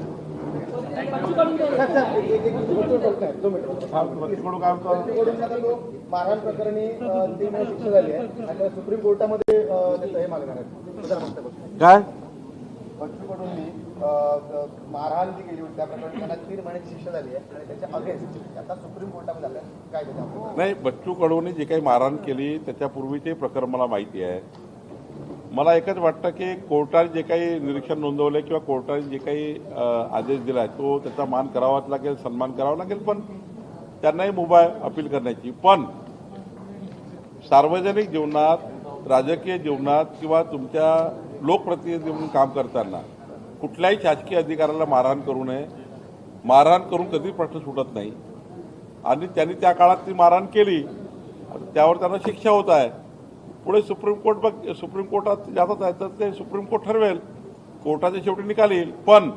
बच्चू कडू बच्चूकडून आता तो मारहाण प्रकरणी 3 महिने शिक्षा झाली आहे आणि त्याला सुप्रीम कोर्टामध्ये त्याचं हे मागणार आहे. जरा म्हणता बघ. काय बच्चूकडूंनी मारहाण जी केली होती त्या प्रकरणी त्यांना 3 महिन्याची शिक्षा झाली आहे आणि त्याच्या अगेन्स्ट आता सुप्रीम कोर्टामध्ये झालं आहे. काय त्याच्या नाही, बच्चू कडूने जे काही मारहाण केली त्याच्यापूर्वीचे प्रकरण मला माहिती आहे. मला एकच वाटतं की कोर्टाने जे काही निरीक्षण नोंदवलं किंवा कोर्टाने जे काही आदेश दिला आहे तो त्याचा मान करावाच लागेल, सन्मान करावा लागेल. पण त्यांनाही मुभा आहे अपील करण्याची. पण सार्वजनिक जीवनात, राजकीय जीवनात किंवा तुमच्या लोकप्रतिनिधी म्हणून काम करताना कुठल्याही शासकीय अधिकाऱ्याला मारहाण करू नये. मारहाण करून कधी प्रश्न सुटत नाही आणि त्यांनी त्या काळात ती मारहाण केली, त्यावर त्यांना शिक्षा होत आहे. पुढे सुप्रीम कोर्टात जातात आहे तर ते सुप्रीम कोर्ट ठरवेल, कोर्टाच्या शेवटी निकाल येईल. पण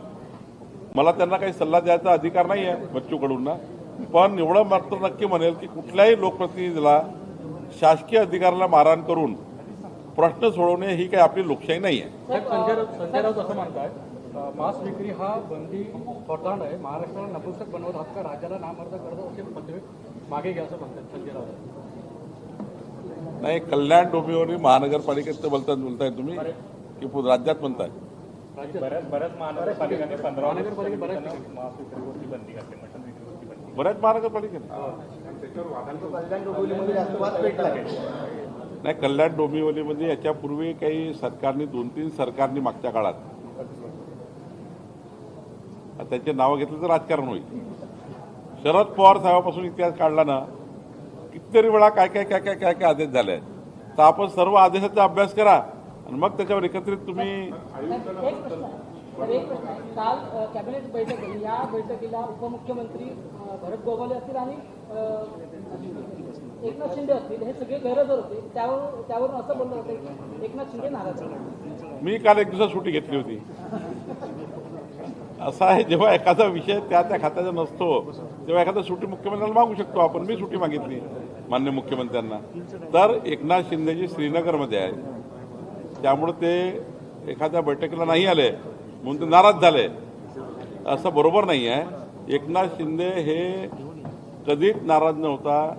मला त्यांना काही सल्ला द्यायचा अधिकार नाही आहे बच्चू कडूंना. पण एवढं मात्र नक्की म्हणेल की कुठल्याही लोकप्रतिनिधीला शासकीय अधिकाऱ्याला मारहाण करून प्रश्न सोडवणे ही काही आपली लोकशाही नाही आहे. संजय राऊत असं म्हणतात मांस विक्री हा बंदी फरदांड आहे, महाराष्ट्राला नपुंसक बनवत आहात का, राज्याला नामर्द करतो असे पदवी मागे घ्या असं म्हणतात संजय राऊत. नाही, कल्याण डोंबिवली महानगरपालिकेत बोलताय तुम्ही की राज्यात म्हणताय? बऱ्याच महानगरपालिकांनी 15 मांस विक्रीवरती बंदी घातली, मटण विक्रीवरती बंदी. बऱ्याच महानगरपालिकेत कल्याण डोंबिवलीमध्ये जास्त वाद पेटला आहे. नाही, कल्याण डोंबिवलीमध्ये याच्यापूर्वी काही सरकारने 2-3 सरकारने मागच्या काळात त्याचे नावं घेतलं तर राजकारण होईल. शरद पवार साहेबापासून इतिहास काढला ना, कितीतरी वेळा काय काय काय काय काय काय आदेश झाले आहेत. तर आपण सर्व आदेशाचा अभ्यास करा आणि मग त्याच्यावर एकत्रित तुम्ही. एक प्रश्न आहे. काल कॅबिनेट बैठक झाली. या बैठकीला उपमुख्यमंत्री भरत गोगावले असतील आणि एकनाथ शिंदे असतील, हे सगळे गैरहजर होते. त्यावरून असं बोललं होतं की एकनाथ शिंदे नाराज आहेत. मी काल 1 दिवसात सुट्टी घेतली होती. असं आहे, जेव्हा एखादा विषय त्या खात्याचा नसतो तेव्हा एखादा सुट्टी मुख्यमंत्र्यांना मागू शकतो आपण. मी सुट्टी मागितली मान्य मुख्यमंत्र्यांना. तर एकनाथ शिंदेजी श्रीनगरमध्ये आहेत, त्यामुळे ते एखाद्या बैठकीला नाही आले म्हणून ते नाराज झाले असं बरोबर नाही आहे. एकनाथ शिंदे हे कधीच नाराज नव्हता.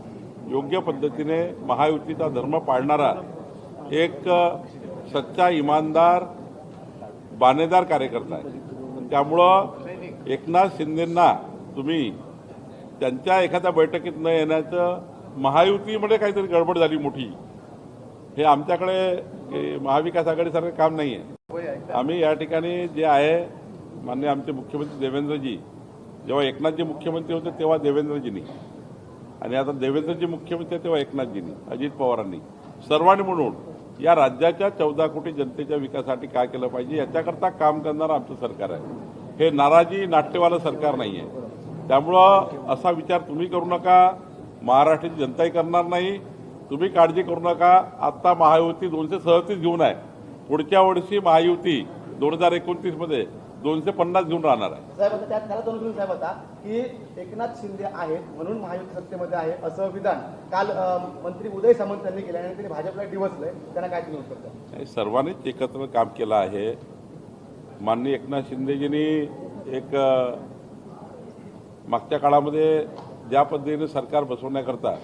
योग्य पद्धतीने महायुतीचा धर्म पाळणारा एक सच्चा, इमानदार, बाणेदार कार्यकर्ता आहे. त्यामुळं एकनाथ शिंदेंना तुम्ही त्यांच्या एखाद्या बैठकीत न येण्याचं, महायुतीमध्ये काहीतरी गडबड झाली मोठी, हे आमच्याकडे महाविकास आघाडीसारखं काम नाही आहे. आम्ही या ठिकाणी जे आहे, माननीय आमचे मुख्यमंत्री देवेंद्रजी, जेव्हा एकनाथजी मुख्यमंत्री होते तेव्हा देवेंद्रजींनी, आणि आता देवेंद्रजी मुख्यमंत्री तेव्हा एकनाथजींनी, अजित पवारांनी, सर्वांनी म्हणून या राज्याच्या 14 कोटी जनतेच्या विकासासाठी काय केलं पाहिजे याच्याकरता काम करणारं आमचं सरकार आहे. हे नाराजी नाट्यवालं सरकार नाही आहे. त्यामुळं असा विचार तुम्ही करू नका, महाराष्ट्राची जनताही करणार नाही. तुम्ही काळजी करू नका. आत्ता महायुती 237 घेऊन आहे. पुढच्या वर्षी महायुती 2029 250 घेऊन राहणार आहे. साहेब त्याला दोन साहेब होता की एकनाथ शिंदे आहेत म्हणून महायुती सत्तेमध्ये आहे असं विधान काल मंत्री उदय सामंत यांनी केलं आणि त्यांनी भाजपला डिवचलंय. त्यांना काय तुम्ही उत्तर द्या? सर्वांनीच एकत्र काम केलं आहे. माननीय एकनाथ शिंदेजींनी एक मागच्या काळामध्ये ज्या पद्धतीने सरकार बसवण्याकरता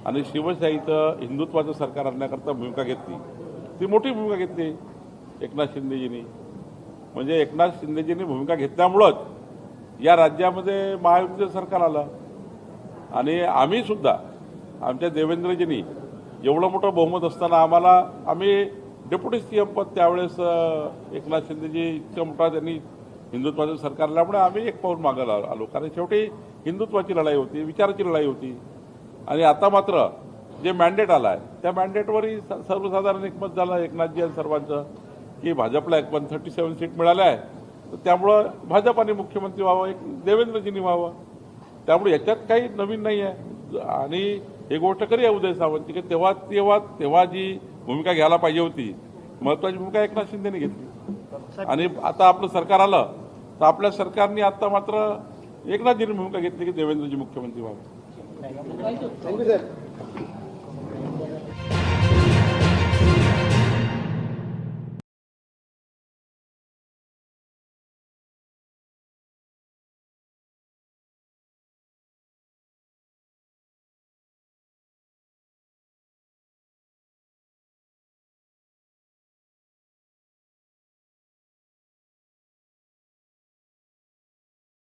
आणि शिवशाहीचं, हिंदुत्वाचं सरकार आणण्याकरता भूमिका घेतली, ती मोठी भूमिका घेतली एकनाथ शिंदेजींनी. म्हणजे एकनाथ शिंदेजींनी भूमिका घेतल्यामुळंच या राज्यामध्ये महायुतीचं सरकार आलं. आणि आम्ही सुद्धा, आमच्या देवेंद्रजींनी एवढं मोठं बहुमत असताना आम्ही डेप्युटी सीएम पद त्यावेळेस एकनाथ शिंदेजी इतकं मोठा त्यांनी हिंदुत्वाचं सरकार आल्यामुळे आम्ही एक पाऊल मागायला आलो. कारण शेवटी हिंदुत्वाची लढाई होती, विचाराची लढाई होती. आणि आता मात्र जे मॅन्डेट आलं आहे त्या मॅन्डेटवरही सर्वसाधारण एकमत झालं एकनाथजी आणि सर्वांचं की भाजपला 137 सीट मिळाल्या आहे, तर त्यामुळं भाजपाने मुख्यमंत्री व्हावं, एक देवेंद्रजींनी व्हावं. त्यामुळे याच्यात काही नवीन नाही आहे. आणि ही गोष्ट खरी आहे उदय सामंत की तेव्हा जी भूमिका घ्यायला पाहिजे होती, महत्वाची भूमिका एकनाथ शिंदेने घेतली. आणि आता आपलं सरकार आलं तर आपल्या सरकारने आता मात्र एकनाथजींनी भूमिका घेतली की देवेंद्रजी मुख्यमंत्री व्हावे. थँक्यू. Thank you sir.